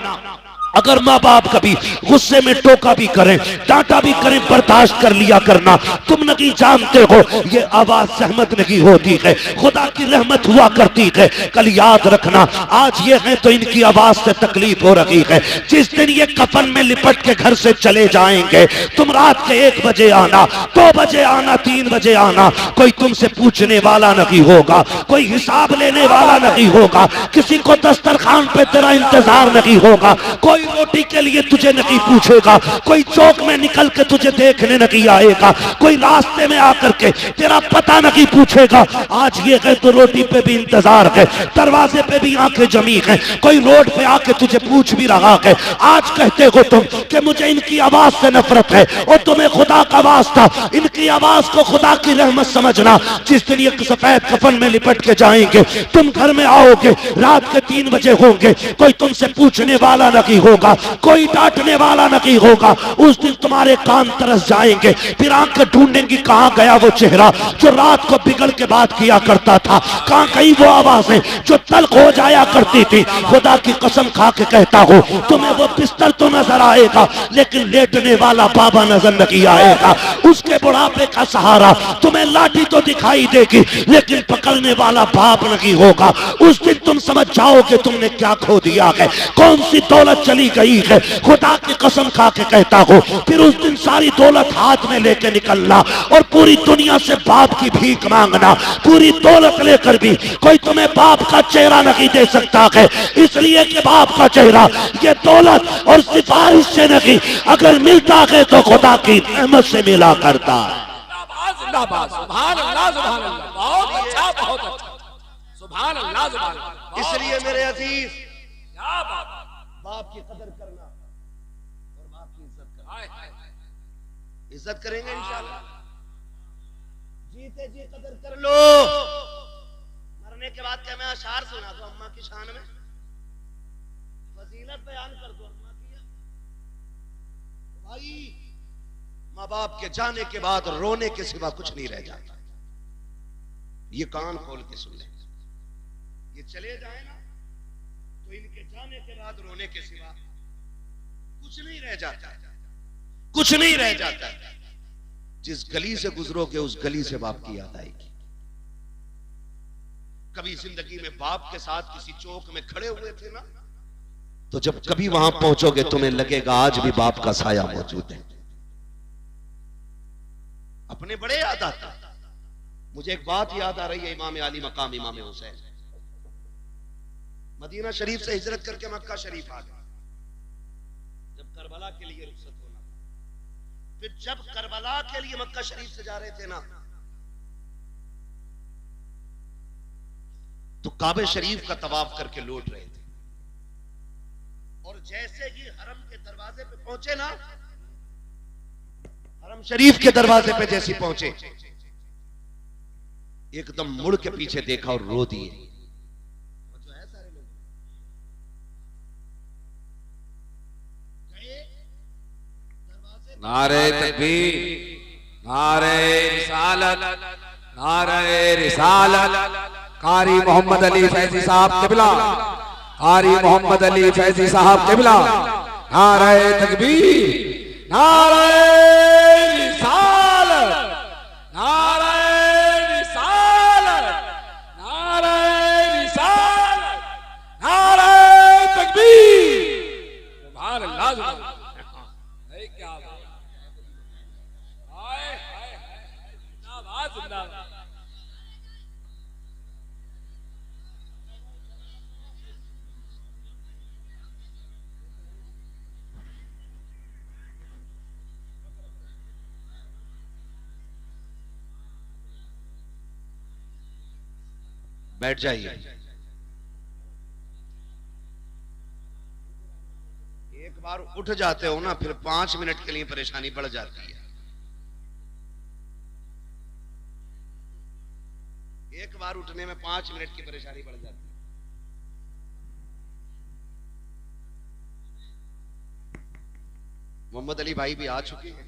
अगर माँ बाप कभी गुस्से में टोका भी करें, डांटा भी करें, बर्दाश्त कर लिया करना। तुम नहीं जानते हो ये आवाज सहमत नहीं होती है, खुदा की रहमत हुआ करती है। कल याद रखना, आज ये है तो इनकी आवाज से तकलीफ हो रही है। जिस दिन ये कफन में लिपट के घर से चले जाएंगे, तुम रात के 1 बजे आना, 2 बजे आना, 3 बजे आना, कोई तुमसे पूछने वाला नहीं होगा, कोई हिसाब लेने वाला नहीं होगा, किसी को दस्तरखान पे तेरा इंतजार नहीं होगा, कोई रोटी के लिए तुझे नहीं पूछेगा, कोई चौक में निकल के तुझे देखने नहीं आएगा, कोई रास्ते में आकर के तेरा पता नहीं पूछेगा। आज ये है तो रोटी पे भी इंतजार है, दरवाजे पे भी आंखें जमी है, कोई रोड पे आके तुझे पूछ भी रहा है। आज कहते हो तुम कि मुझे इनकी आवाज से नफरत है, और तुम्हें खुदा का वास्ता इनकी आवाज को खुदा की रहमत समझना। जिस दिन ये सफेद कफन में लिपट के जाएंगे, तुम घर में आओगे, रात के 3 बजे होंगे, कोई तुमसे पूछने वाला नहीं होगा, होगा, कोई डांटने वाला नहीं होगा। उस दिन तुम्हारे कान तरस जाएंगे, फिर आंखें ढूंढेंगी कहां गया वो चेहरा जो रात को बिगड़ के बात किया करता था, कहां गई वो आवाजें जो तल्ख हो जाया करती थी। खुदा की कसम खा के कहता हूं, तुम्हें वो बिस्तर तो नजर आएगा लेकिन लेटने वाला बाबा नजर नहीं आएगा। उसके बुढ़ापे का सहारा तुम्हें लाठी तो दिखाई देगी लेकिन पकड़ने वाला बाप नहीं होगा। उस दिन तुम समझ जाओगे तुमने क्या खो दिया है, कौन सी दौलत चली गई है। खुदा की कसम खा के कहता हूं, फिर उस दिन सारी दौलत हाथ में लेके निकलना और पूरी दुनिया से बाप की भीख मांगना। पूरी दौलत लेकर भी कोई तुम्हें बाप का चेहरा नहीं दे सकता है, इसलिए कि बाप का चेहरा ये दौलत और सिफारिश से नहीं, अगर मिलता है तो खुदा की रहमत से मिला करता है। जिंदाबाद, सुभान अल्लाह, सुभान अल्लाह, बहुत अच्छा, बहुत अच्छा, सुभान अल्लाह, सुभान अल्लाह। इसलिए मेरे अजीज, क्या बात, बाप की कदर करना और बाप की इज्जत करना। हाय हाय हाय, इज्जत करेंगे इंशाल्लाह, जीते जी कदर कर लो। मरने के बाद क्या मैं अशार सुना दो अम्मा की शान में, फजीलत बयान कर दो अम्मा की। भाई माँ बाप के जाने के बाद रोने के सिवा कुछ नहीं रह जाता। ये कान खोल के सुन ले, ये चले जाए ना तो इनके जाने के बाद रोने के सिवा कुछ नहीं रह जाता, कुछ नहीं रह जाता। जिस गली से गुजरोगे उस गली से बाप की याद आएगी। कभी जिंदगी में बाप के साथ किसी चौक में खड़े हुए थे ना, तो जब कभी वहां पहुंचोगे तुम्हें लगेगा आज भी बाप का साया मौजूद है। अपने बड़े याद आता। मुझे एक बात याद आ रही है, इमाम आली मकाम इमाम हुसैन मदीना शरीफ से हिजरत करके मक्का शरीफ आ गए। जब करबला के लिए रुखसत होना था, फिर जब करबला के लिए मक्का शरीफ से जा रहे थे ना, तो काबे शरीफ का तवाफ करके लौट रहे थे और जैसे ही हरम के दरवाजे पे पहुंचे ना, हरम शरीफ के दरवाजे पे जैसे पहुंचे एकदम मुड़ के पीछे देखा और रो दिए। जो है सारे लोग गए दरवाजे, नारे तकबीर, नारे रिसालत, नारे रिसालत। कारी मोहम्मद अली फैजी साहब किबला, कारी मोहम्मद अली फैजी साहब किबला। नारे तकबीर, नारे रिसालत, नारे रिसालत, नारे रिसालत, नारे तकबीर। सुभान अल्लाह, सुभान अल्लाह। क्या बात, हाय हाय हाय, जिंदाबाद, जिंदाबाद। बैठ जाइए। एक बार उठ जाते हो ना, फिर 5 मिनट के लिए परेशानी बढ़ जाती है। एक बार उठने में 5 मिनट की परेशानी बढ़ जाती है। मोहम्मद अली भाई भी आ चुके हैं,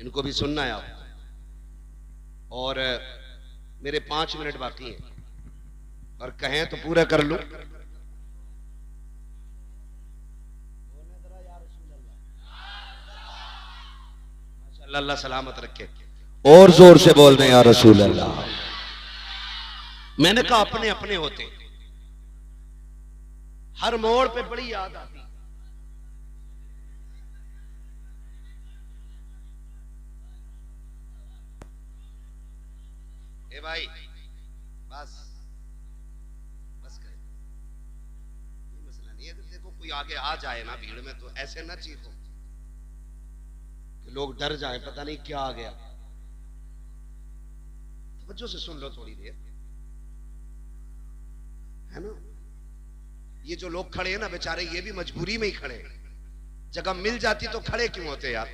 इनको भी सुनना है आप। और मेरे 5 मिनट बाकी हैं और कहें तो पूरा कर लूं। अल्लाह सलामत रखे। और जोर से बोल रहे हैं या रसूल अल्लाह। मैंने कहा अपने अपने होते, हर मोड़ पे बड़ी याद आती। ए भाई बस बस कर, ये मसला नहीं है। देखो कोई आगे आ जाए ना भीड़ में तो ऐसे ना चीखो कि लोग डर जाएं, पता नहीं क्या आ गया। तवज्जो से सुन लो थोड़ी देर, है ना। ये जो लोग खड़े हैं ना बेचारे, ये भी मजबूरी में ही खड़े हैं। जगह मिल जाती तो खड़े क्यों होते यार।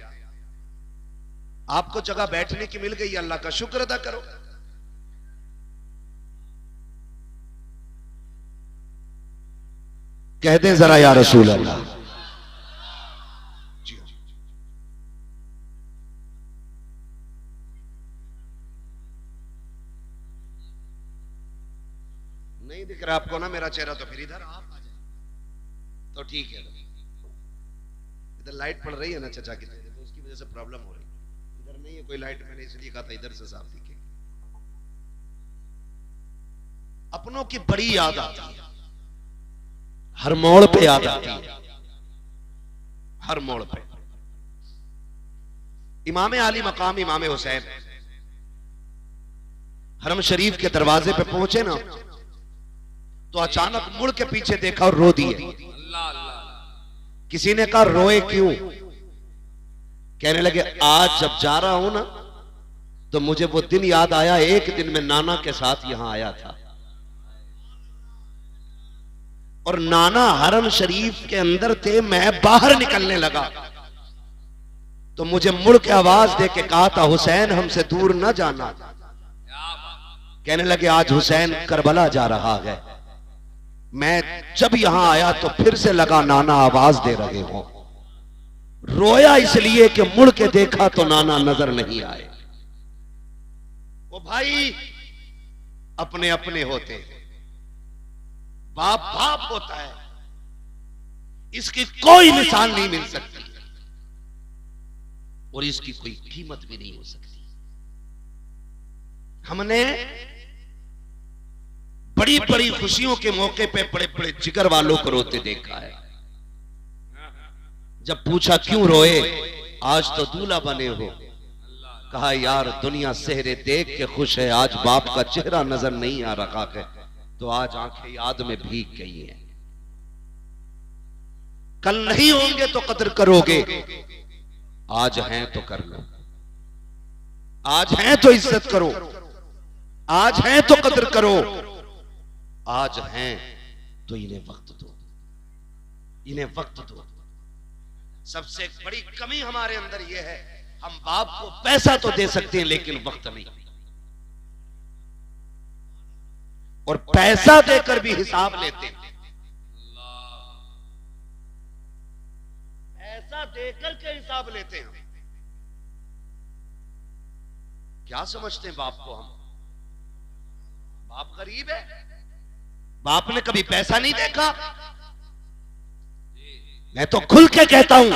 आपको जगह बैठने की मिल गई, अल्लाह का शुक्र अदा करो। कह दें जरा या रसूल अल्लाह। नहीं दिख रहा आपको ना मेरा चेहरा, तो फिर इधर आप आ जाए तो ठीक है। इधर लाइट पड़ रही है ना चचा की, तो उसकी वजह से प्रॉब्लम हो रही है। इधर नहीं है कोई लाइट, मैंने इसलिए कहा था इधर से साफ दिखेगी। अपनों की बड़ी याद आती है, हर मोड़ पे याद आती है, हर मोड़ पे। इमाम आली मकाम इमाम हुसैन हरम शरीफ के दरवाजे पे पहुंचे ना, तो अचानक मुड़ के पीछे देखा और रो दिए। किसी ने कहा रोए क्यों? कहने लगे आज जब जा रहा हूं ना, तो मुझे वो दिन याद आया, एक दिन मैं नाना के साथ यहां आया था, और नाना हरम शरीफ के अंदर थे, मैं बाहर निकलने लगा, तो मुझे मुड़ के आवाज दे के कहा था हुसैन हमसे दूर न जाना। कहने लगे आज हुसैन करबला जा रहा है। मैं जब यहां आया तो फिर से लगा नाना आवाज दे रहे हो। रोया इसलिए कि मुड़ के देखा तो नाना नजर नहीं आए। वो भाई अपने अपने होते हैं, बाप बाप होता है, इसकी कोई मिसाल नहीं मिल सकती और इसकी कोई कीमत भी नहीं हो सकती। हमने बड़ी बड़ी खुशियों के मौके पे बड़े बड़े जिगर वालों को रोते देखा है। जब पूछा क्यों रोए, आज तो दूल्हा बने हो, कहा यार दुनिया सेहरे देख के खुश है, आज बाप का चेहरा नजर नहीं आ रहा है, तो आज आंखें याद में भीग गई हैं। कल नहीं होंगे तो कदर करोगे, आज हैं तो कर लो, आज हैं तो इज्जत करो, आज हैं तो कदर करो, आज हैं तो इन्हें वक्त दो, इन्हें वक्त दो। सबसे बड़ी कमी हमारे अंदर यह है, हम बाप को पैसा तो दे सकते हैं लेकिन वक्त नहीं, और पैसा देकर भी हिसाब लेते हैं, पैसा देकर के हिसाब लेते हैं। क्या समझते हैं बाप को हम? बाप गरीब है, बाप ने कभी पैसा नहीं देखा। मैं तो खुल के कहता हूं,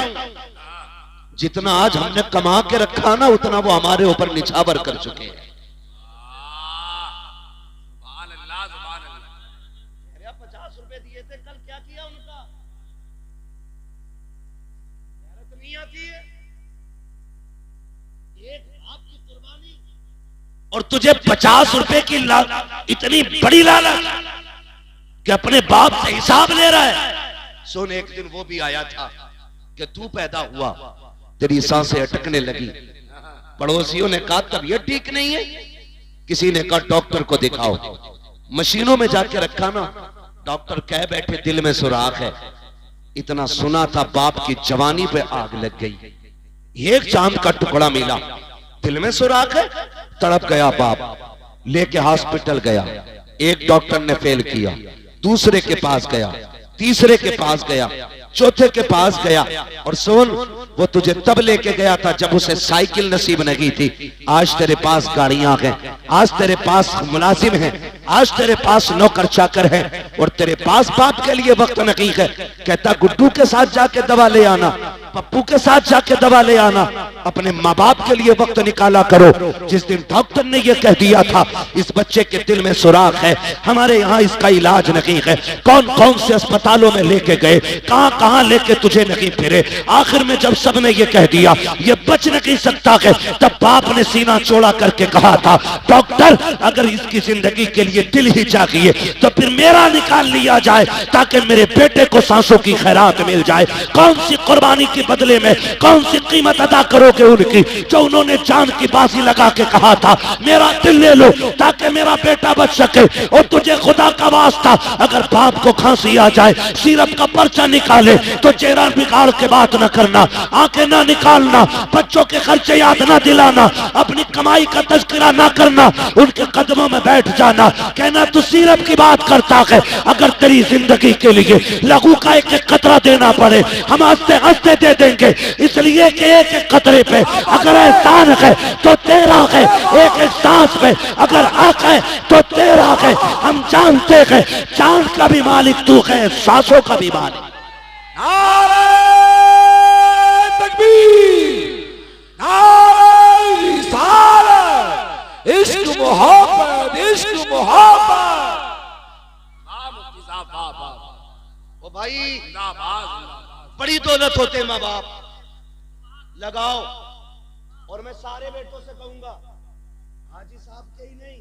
जितना आज हमने कमा के रखा ना, उतना वो हमारे ऊपर निछावर कर चुके हैं। 50 रुपए दिए थे कल, क्या किया उनका? गैरत नहीं आती है। एक आपकी कुर्बानी, और तुझे 50 रुपए की इतनी बड़ी लालच कि अपने बाप से हिसाब ले रहा है। सुन, एक दिन वो भी आया था कि तू पैदा हुआ, तेरी सांसें अटकने लगी, पड़ोसियों ने कहा तबीयत ठीक नहीं है, किसी ने कहा डॉक्टर को दिखाओ, मशीनों में जाके रखा ना, डॉक्टर कह बैठे दिल में सुराख है। इतना सुना था, बाप की जवानी पे आग लग गई। एक चांद का टुकड़ा मिला, दिल में सुराख है, तड़प गया बाप, लेके हॉस्पिटल गया। एक डॉक्टर ने फेल किया, दूसरे के पास गया, तीसरे के पास गया, चौथे के पास गया, और सुन, वो तुझे तब लेके गया था जब उसे साइकिल नसीब नहीं थी। आज तेरे पास गाड़ियां हैं, आज तेरे पास मुलाजिम हैं, आज तेरे पास नौकर चाकर हैं, और तेरे पास बाप के लिए वक्त नहीं है। कहता गुड्डू के साथ जाके दवा ले आना, पप्पू के साथ जाके दवा ले आना, अपने माँ बाप के लिए वक्त निकाला करो। जिस दिन डॉक्टर ने यह कह दिया था इस बच्चे के दिल में सुराख है, हमारे यहाँ इसका इलाज नहीं है, कौन कौन से अस्पतालों में लेके गए, कहां कहां लेके तुझे नहीं फिरे, आखिर में जब सबने ये कह दिया ये बच नहीं सकता है, तब बाप ने सीना चौड़ा करके कहा था डॉक्टर अगर इसकी जिंदगी के लिए दिल ही चाहिए तो फिर मेरा निकाल लिया जाए ताकि मेरे बेटे को सांसों की खैरात मिल जाए। कौन सी कुर्बानी के बदले में कौन सी कीमत अदा करोगे उनकी, जो उन्होंने जान की बाजी लगा के कहा था मेरा दिल ले लो ताकि मेरा बेटा बच सके। और तुझे खुदा का वास्ता अगर बाप को खांसी आ जाए, सिरप का पर्चा निकाले तो चेहरा बिगाड़ के बात न करना, आंखें ना निकालना, बच्चों के खर्चे याद ना दिलाना, अपनी कमाई का तज़किरा ना करना, उनके कदमों में बैठ जाना, कहना तू सिरप की बात करता है। अगर तेरी जिंदगी के लिए लहू का एक कतरा देना पड़े हम हंसते हंसते दे देंगे, इसलिए कि एक एक कतरे पे अगर एहसान है तो तेरा है, एक एक सांस पे अगर हक है तो तेरा है। हम जानते हैं चांद का भी मालिक तू है, सांसों का भी मालिक। नारे तकबीर, नारे रिसालत, इश्क मोहब्बत, इश्क मोहब्बत। वाह मुफ्ती साहब, वाह वाह। ओ भाई, जिंदाबाद जिंदाबाद। बड़ी दौलत होते माँ बाप, लगाओ। और मैं सारे बेटों से कहूंगा, हाजी साहब के ही नहीं,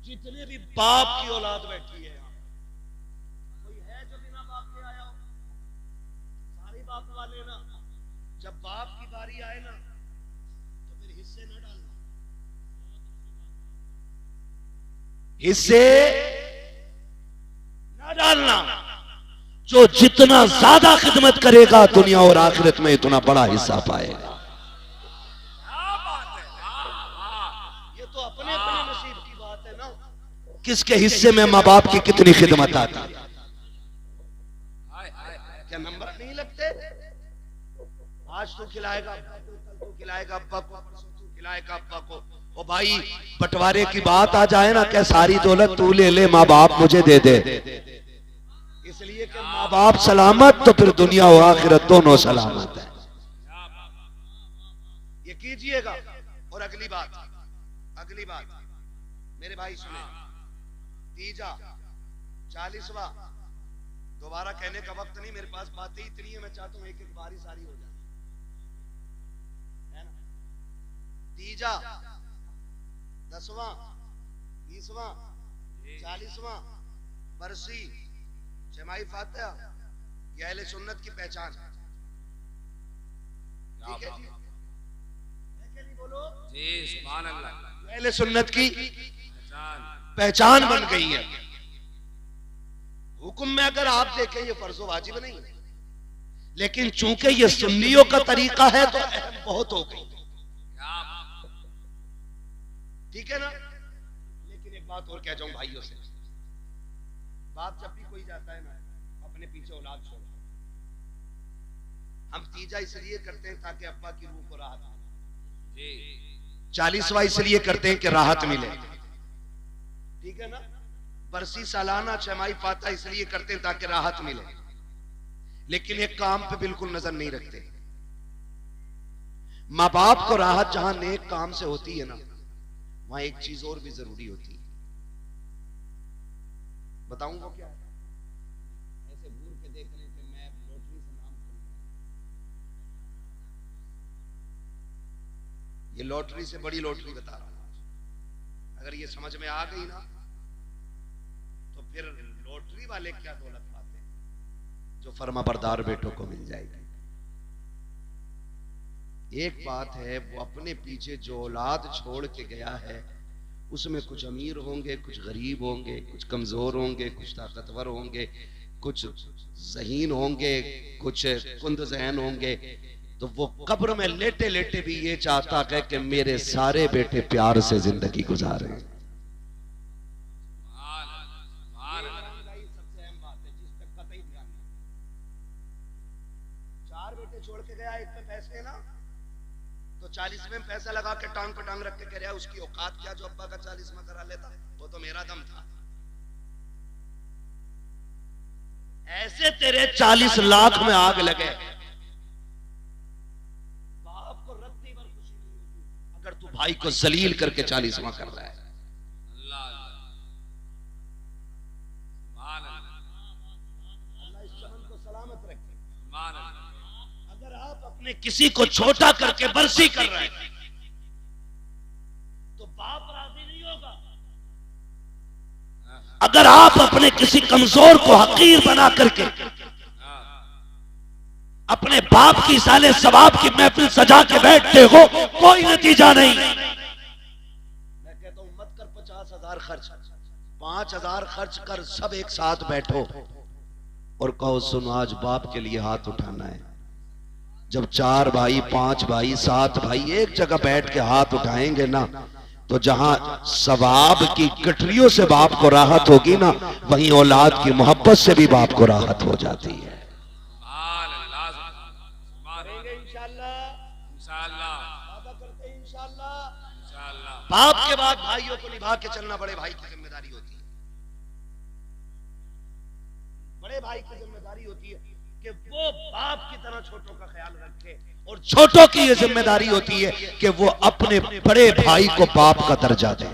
जितने भी बाप की औलाद बैठी है, कोई है जो बिना बाप के आया हो? सारे बाप वाले ना, जब बाप की बारी आए ना तो फिर हिस्से न डालना, हिस्से न डालना। जो जितना ज्यादा खिदमत करेगा दुनिया और आखिरत में इतना बड़ा हिस्सा पाएगा। ये तो अपने अपने नसीब की बात है ना। किसके हिस्से में माँ बाप की कितनी खिदमत आती है। क्या नंबर नहीं लगते? आज तू खिलाएगा अब्बा को, कल तू खिलाएगा अब्बा को, परसों तू खिलाएगा अब्बा को। ओ भाई, बंटवारे की बात आ जाए ना, क्या सारी दौलत तू ले ले, माँ बाप मुझे दे दे, इसलिए कि माँ बाप सलामत तो फिर दुनिया और आखिरत दोनों सलामत है। ये कीजिएगा। और अगली बात मेरे भाई सुने, तीजा 40वां, दोबारा कहने का वक्त नहीं, मेरे पास बातें इतनी है, मैं चाहता हूं एक एक बारी सारी हो जाए, है ना। तीजा, 10वां, 20वां, 40वां बरसी जमाई फातिहा, ये अहले सुन्नत की पहचान है। ठीक है जी, बोलो जी, सुभान अल्लाह। अहले सुन्नत की पहचान बन गई है। हुक्म में अगर आप देखें ये फर्ज वाजिब नहीं, लेकिन चूंकि ये सुन्नियों का तरीका है तो अहम बहुत हो गई। ठीक है ना। लेकिन एक बात और कह जाऊं भाइयों से, बाप जब भी कोई जाता है ना, अपने पीछे औलाद छोड़। हम तीजा इसलिए करते हैं ताकि अब्बा की रूह को राहत मिले, 40वां इसलिए करते हैं कि राहत मिले। ठीक है ना। बरसी सालाना छमाही फातिहा इसलिए करते हैं ताकि राहत मिले, लेकिन एक काम पे बिल्कुल नजर नहीं रखते। माँ बाप को राहत जहां नेक काम से होती है ना, वहां एक चीज और भी जरूरी होती है। बताऊं वो क्या? ऐसे घूर के देख रहे थे, मैं लॉटरी से नाम खरीदा, ये लॉटरी से बड़ी लॉटरी बता रहा हूं। अगर ये समझ में आ गई ना तो फिर लॉटरी वाले क्या दौलत पाते हैं जो फर्माबरदार बेटों को मिल जाएगी। एक बात है, वो अपने पीछे जो औलाद छोड़ के गया है उसमें कुछ अमीर होंगे, कुछ गरीब होंगे, कुछ कमजोर होंगे, कुछ ताकतवर होंगे, कुछ ज़हीन होंगे, कुछ कुंद ज़हन होंगे। तो वो कब्र में लेटे लेटे भी ये चाहता है कि मेरे सारे बेटे प्यार से जिंदगी गुजारे। सबसे अहम बात है जिस पे कतई ध्यान नहीं। 4 बेटे छोड़ के गया, एक पे पैसे ना, तो 40वें में पैसा लगा के टांग पे टांग रख के कह रहा है उसकी औकात क्या जो अब्बा का 40वां करा लेता, वो तो मेरा दम था। ऐसे तेरे 40 लाख में आग लगे, बाप को रत्ती भर खुशी नहीं होती अगर तू भाई को जलील करके 40वां कर रहा है। अल्लाह इस चमन को सलामत रखे। अगर आप अपने किसी को छोटा करके बरसी कर रहे हैं तो बाप राजी नहीं होगा। अगर आप अपने किसी कमजोर को हकीर बना करके अपने बाप की साले सवाब की महफिल सजा के बैठते हो, कोई नतीजा नहीं। मैं कहता हूं मत कर 50,000 खर्च, 5,000 खर्च कर, सब एक साथ बैठो और कहो सुनो आज बाप के लिए हाथ उठाना है। जब 4 भाई, 5 भाई, 7 भाई एक जगह बैठ के हाथ उठाएंगे ना, तो जहां सवाब की गठरियों से बाप को राहत होगी ना, वहीं औलाद की मोहब्बत से भी बाप को राहत हो जाती है। बाप के बाद भाइयों को निभा के चलना बड़े भाई की जिम्मेदारी होती है। बड़े भाई की जिम्मेदारी होती है कि वो बाप की तरह छोटों का ख्याल रखे, और छोटों की ये जिम्मेदारी होती है कि वो अपने बड़े भाई को बाप का दर्जा दे। ये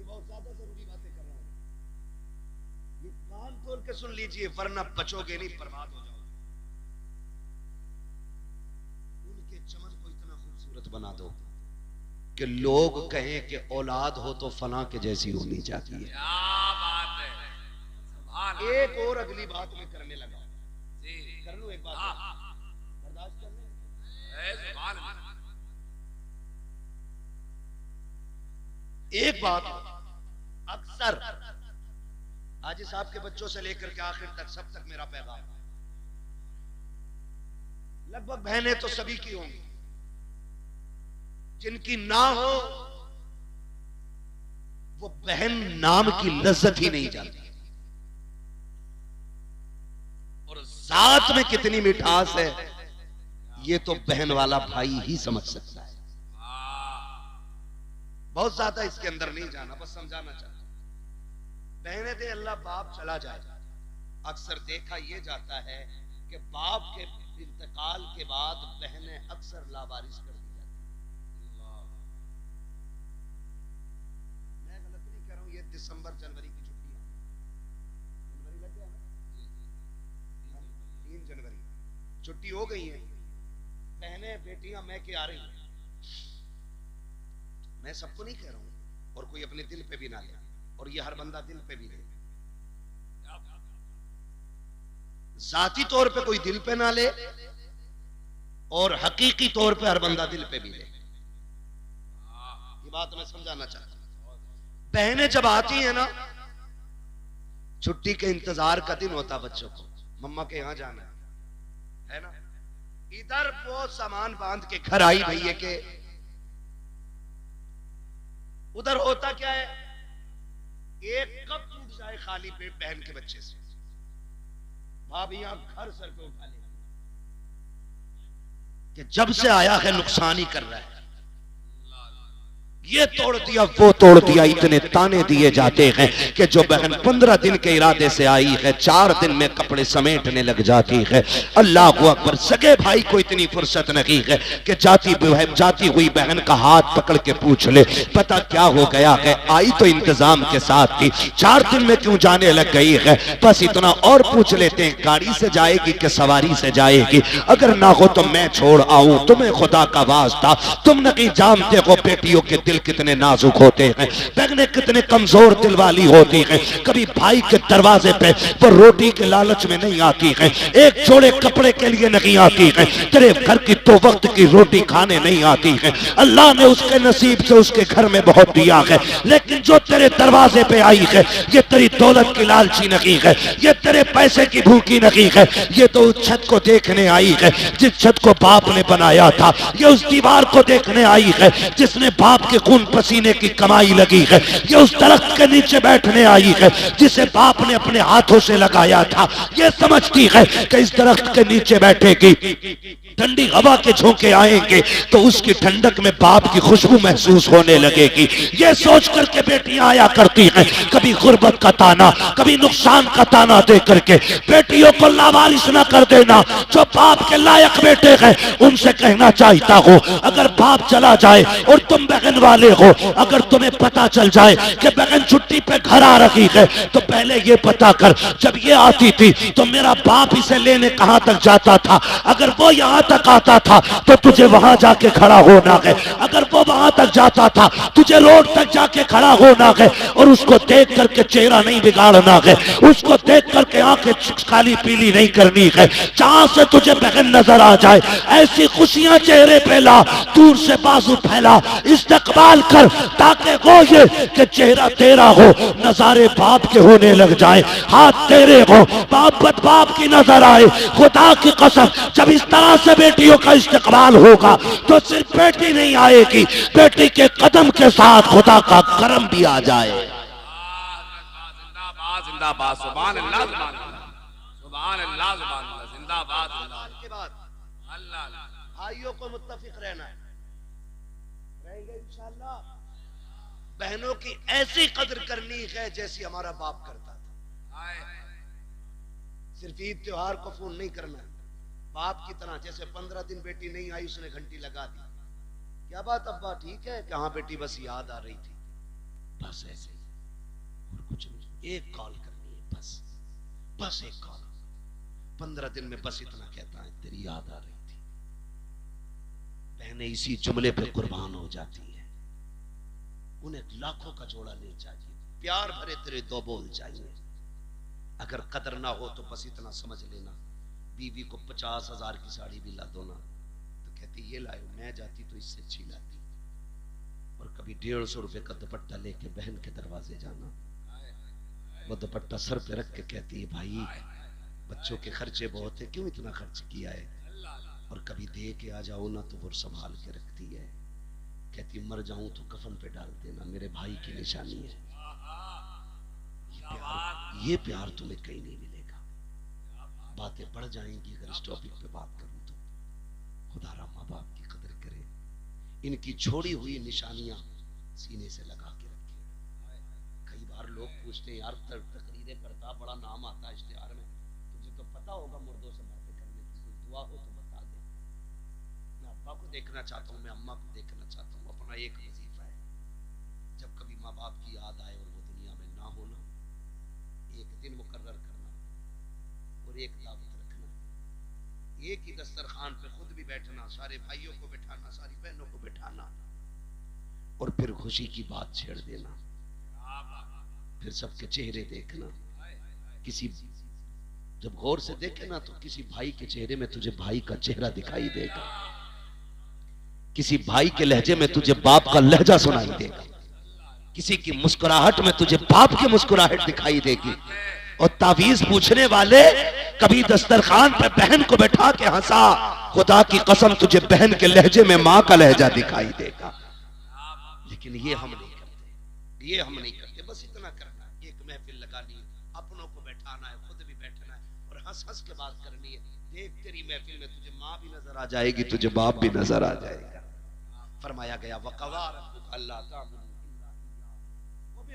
बहुत ज्यादा जरूरी बातें कर रहा हूं, ये कान खोल के सुन लीजिए, वरना बचोगे नहीं, बर्बाद हो जाओगे। उनके चमन को इतना खूबसूरत बना दो कि लोग कहें कि औलाद हो तो फलां के जैसी होनी चाहिए। क्या बात है। एक और अगली बात में करने लगा, कर लूं एक बात, बर्दाश्त कर ले। एक बात अक्सर हाजी साहब के बच्चों से लेकर के आखिर तक सब तक मेरा पैगाम, लगभग बहनें तो सभी की होंगी, जिनकी ना हो वो बहन नाम की लज्जत ही नहीं जानती, और जात में कितनी मिठास है ये तो बहन वाला भाई ही समझ सकता है। बहुत ज्यादा इसके अंदर नहीं जाना, बस समझाना चाहता हूं। बहने दे अल्लाह बाप चला जाए, अक्सर देखा यह जाता है कि बाप के इंतकाल के बाद बहनें अक्सर लावारिस कर दी जाती हैं। मैं गलत नहीं कह रहा हूं, ये दिसंबर जनवरी की छुट्टियां, जनवरी लग गया ना, 3 जनवरी छुट्टी हो गई है, बहनें बेटियां मैं के आ रही हैं। मैं सबको नहीं कह रहा हूं, और कोई अपने दिल पे भी ना ले, और ये हर बंदा दिल पे भी ले, जाती तौर पे कोई दिल पे ना ले, और हकीकी तौर पे हर बंदा दिल पे भी ले। ये बात मैं समझाना चाहता हूं। बहनें जब आती हैं ना, छुट्टी के इंतजार का दिन होता बच्चों को, मम्मा के यहां जाना है ना, इधर वो सामान बांध के घर आई भैया के, उधर होता क्या है, एक कप टूट जाए खाली पेट बहन के बच्चे से, भाभियां घर सर पे उठा ले कि जब से आया है नुकसान ही कर रहा है, ये तोड़ दिया वो तोड़ दिया। इतने ताने दिए जाते हैं कि जो बहन 15 दिन के इरादे से आई है 4 दिन में कपड़े समेटने लग जाती है। अल्लाह अकबर, सगे भाई को इतनी फुर्सत नहीं है कि जाती हुई बहन का हाथ पकड़ के पूछ ले पता क्या हो गया है, आई तो इंतजाम के साथ थी, 4 दिन में क्यों जाने लग गई है, बस इतना और पूछ लेते हैं गाड़ी से जाएगी कि सवारी से जाएगी, अगर ना हो तो मैं छोड़ आऊं, तुम्हें खुदा का वास्ता, तुम नहीं जानते हो बेटियों के दिल कितने नाजुक होते हैं, बहनें कितने कमजोर दिल वाली होती हैं। कभी भाई के दरवाजे पे वो रोटी के लालच में नहीं आती है, एक जोड़े कपड़े के लिए नहीं आती है, तेरे घर की 2 वक्त की रोटी खाने नहीं आती है। अल्लाह ने उसके नसीब से उसके घर में बहुत दिया है, लेकिन जो तेरे दरवाजे पे आई है ये तेरी दौलत की लालची नहीं है, ये तेरे पैसे की भूखी नहीं है, ये तो उस छत को देखने आई है जिस छत को बाप ने बनाया था, ये उस दीवार को देखने आई है जिसने बाप के खून पसीने की कमाई लगी है, ये उस दरख्त के नीचे बैठने आई है जिसे बाप ने अपने हाथों से लगाया था, ये समझती है कि इस दरख्त के नीचे बैठेगी, ठंडी हवा के झोंके आएंगे तो उसकी ठंडक में बाप की खुशबू महसूस होने लगेगी। ये सोच करके बेटियां आया करती हैं, कभी गुर्बत का ताना, कभी नुकसान का ताना दे करके। बेटियों को लावारिस न कर देना, जो बाप के लायक बेटे हैं उनसे कहना चाहता हो, अगर बाप चला जाए और तुम बहन वाले हो, अगर तुम्हें पता चल जाए कि बहन छुट्टी पे घर आ रही है तो पहले ये पता कर जब ये आती थी तो मेरा बाप इसे लेने कहां तक जाता था, अगर वो यहाँ तक आता था तो तुझे वहां जाके खड़ा होना है, अगर वो वहां तक जाता था तुझे रोड तक जाके खड़ा होना है, और उसको देख करके चेहरा नहीं बिगाड़ना है, उसको देख करके आंखें काली पीली नहीं करनी है, जहां से तुझे बहन नजर आ जाए ऐसी खुशियां चेहरे पे ला, दूर से बाजू फैला, इस्तकबाल कर, ताकि वो ये कि चेहरा तेरा हो, नजारे बाप के होने लग जाए, हाथ तेरे हो, बाप बाप की नजर आए। खुदा की कसम जब इस तरह से बेटियों का इस्तकबाल होगा तो सिर्फ बेटी नहीं आएगी, बेटी के कदम के साथ खुदा का करम भी आ जाए। जिंदाबाद जिंदाबाद, सुभान अल्लाह सुभान अल्लाह सुभान अल्लाह, जिंदाबाद जिंदाबाद। के बाद अल्लाह भाइयों को मुत्तफिक रहना है, रहेंगे बहनों की ऐसी कदर करनी है जैसी हमारा बाप करता था। सिर्फ ईद त्योहार को फोन नहीं करना, बाप की तरह। जैसे 15 दिन बेटी नहीं आई, उसने घंटी लगा दी, क्या बात अब्बा ठीक है, कहाँ बेटी बस याद आ रही थी, बस ऐसे ही, और कुछ नहीं। एक कॉल करनी है, बस एक कॉल। 15 दिन में बस इतना कहता है, तेरी याद आ रही थी। बहनें इसी जुमले पे कुर्बान हो जाती है। उन्हें लाखों का जोड़ा नहीं चाहिए, प्यार भरे तेरे दो बोल चाहिए। अगर कदर ना हो तो बस इतना समझ लेना, बीवी को 50,000 की साड़ी भी ला दो ना तो कहती ये लाओ, मैं जाती तो इससे अच्छी लाती। और कभी 150 रुपए का दुपट्टा लेके बहन के दरवाजे जाना, वो दुपट्टा सर पे रख के कहती है भाई बच्चों के खर्चे बहुत है, क्यों इतना खर्च किया है। और कभी दे के आ जाओ ना तो वो संभाल के रखती है, कहती मर जाऊं तो कफन पे डाल देना, मेरे भाई की निशानी है। ये प्यार तुम्हें कहीं नहीं मिलेगा। बातें बढ़ जाएंगी अगर इस टॉपिक पे बात करूं तो। खुदारा माँ बाप की कदर करे, इनकी छोड़ी हुई निशानियां सीने से लगा के रखे। कई बार लोग पूछते हैं यार तकरीरें करता बड़ा नाम आता है इश्तिहार में, तुझे तो पता होगा मुर्दों से बातें करने की, कोई दुआ हो तो बता दे। मैं अब्बा को देखना चाहता हूँ, मैं अम्मा को देखना चाहता हूँ। अपना एक वजीफा है, जब कभी माँ बाप की याद आए और वो दुनिया में ना होना, एक दिन मुकर्रर करना और एक दावत रखना, एक ही दस्तरखान पे खुद भी बैठना, सारे भाइयों को बैठाना, सारी बहनों को बैठाना, और फिर खुशी की बात छेड़ देना, फिर सबके चेहरे देखना। किसी जब गौर से देखे ना तो किसी भाई के चेहरे में तुझे भाई का चेहरा दिखाई देगा, किसी भाई के लहजे में तुझे बाप का लहजा सुनाई देगा, किसी की मुस्कुराहट में तुझे बाप की मुस्कुराहट दिखाई देगी। और तावीज पूछने वाले कभी दस्तरखान पे बहन को बैठा के हंसा, खुदा की कसम तुझे बहन के लहजे में मां का लहजा दिखाई देगा। लेकिन ये हम नहीं करते, ये हम नहीं करते। बस इतना करना, एक महफिल लगानी, अपनों को बैठाना है, खुद भी बैठना है और हंस हंस के बात करनी है। देख तेरी महफिल में तुझे माँ भी नजर आ जाएगी, तुझे बाप भी नजर आ जाएगा। फरमाया गया वक़वार अल्लाह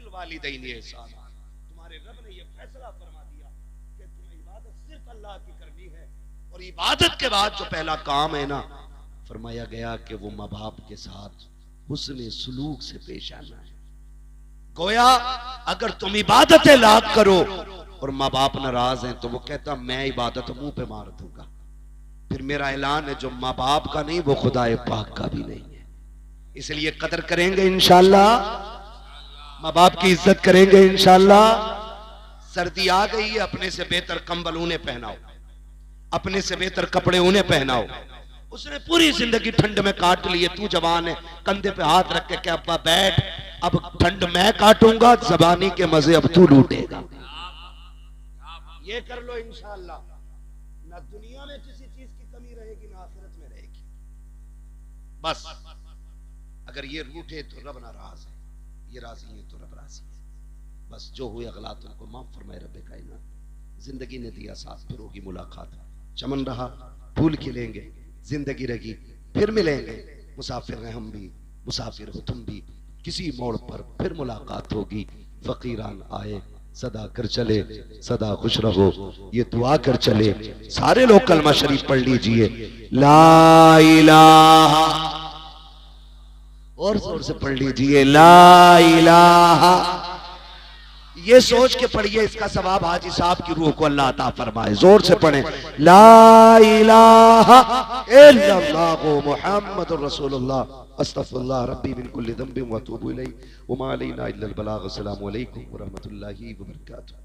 वालिदैनि एहसाना, तुम्हारे रब ने यह फैसला फरमा दिया कि तुम्हें इबादत सिर्फ अल्लाह की करनी है। और इबादत के बाद जो पहला काम है ना, फरमाया गया कि वो माँ बाप के साथ हुस्न सुलूक से पेश आना है। गोया अगर तुम इबादतें लाख करो और माँ बाप नाराज हैं तो वो कहता मैं इबादत मुंह पे मार दूंगा। फिर मेरा ऐलान है जो माँ बाप का नहीं वो खुदाए पाक का भी नहीं है। इसलिए कदर करेंगे इंशाअल्लाह, माँ बाप की इज्जत करेंगे इंशाअल्लाह। सर्दी आ गई है, अपने से बेहतर कंबल उन्हें पहनाओ, अपने से बेहतर कपड़े उन्हें पहनाओ। उसने पूरी जिंदगी ठंड में काट ली है, तू जवान है, कंधे पे हाथ रख के क्या अब्बा बैठ, अब ठंड मैं काटूंगा, जबानी के मजे अब तू लूटेगा। ये कर लो इंशाअल्लाह, ना दुनिया में किसी चीज की कमी रहेगी ना आखिरत में रहेगी। बस अगर ये रूठे तो रब नाराज है, ये राजी है तो रब राजी है। बस जो हुए अगलात उनको माफ फरमाए रब कायनात। जिंदगी ने दिया साथ, फिर होगी मुलाकात। चमन रहा फूल खिलेंगे, जिंदगी रही फिर मिलेंगे। मुसाफिर हैं हम भी, मुसाफिर हो तुम भी, किसी मोड़ पर फिर मुलाकात होगी। फकीरान आए सदा कर चले, सदा खुश रहो ये दुआ कर चले। सारे लोग कलमा शरीफ पढ़ लीजिए, ला इलाहा, और जोर से पढ़ लीजिए ला इलाहा। ये सोच के पढ़िए इसका सवाब हाजी साहब की रूह को अल्लाह अता फरमाए। जोर से पढ़े ला इलाहा इल्लल्लाहु मुहम्मदुर रसूलुल्लाह अस्तगफिरुल्लाह रब्बी मिन कुल्ली ज़ंबिन व अतूबु इलैहि व मा अलैना इल्लल बलाग। अस्सलामु अलैकुम व रहमतुल्लाहि व बरकातुहू।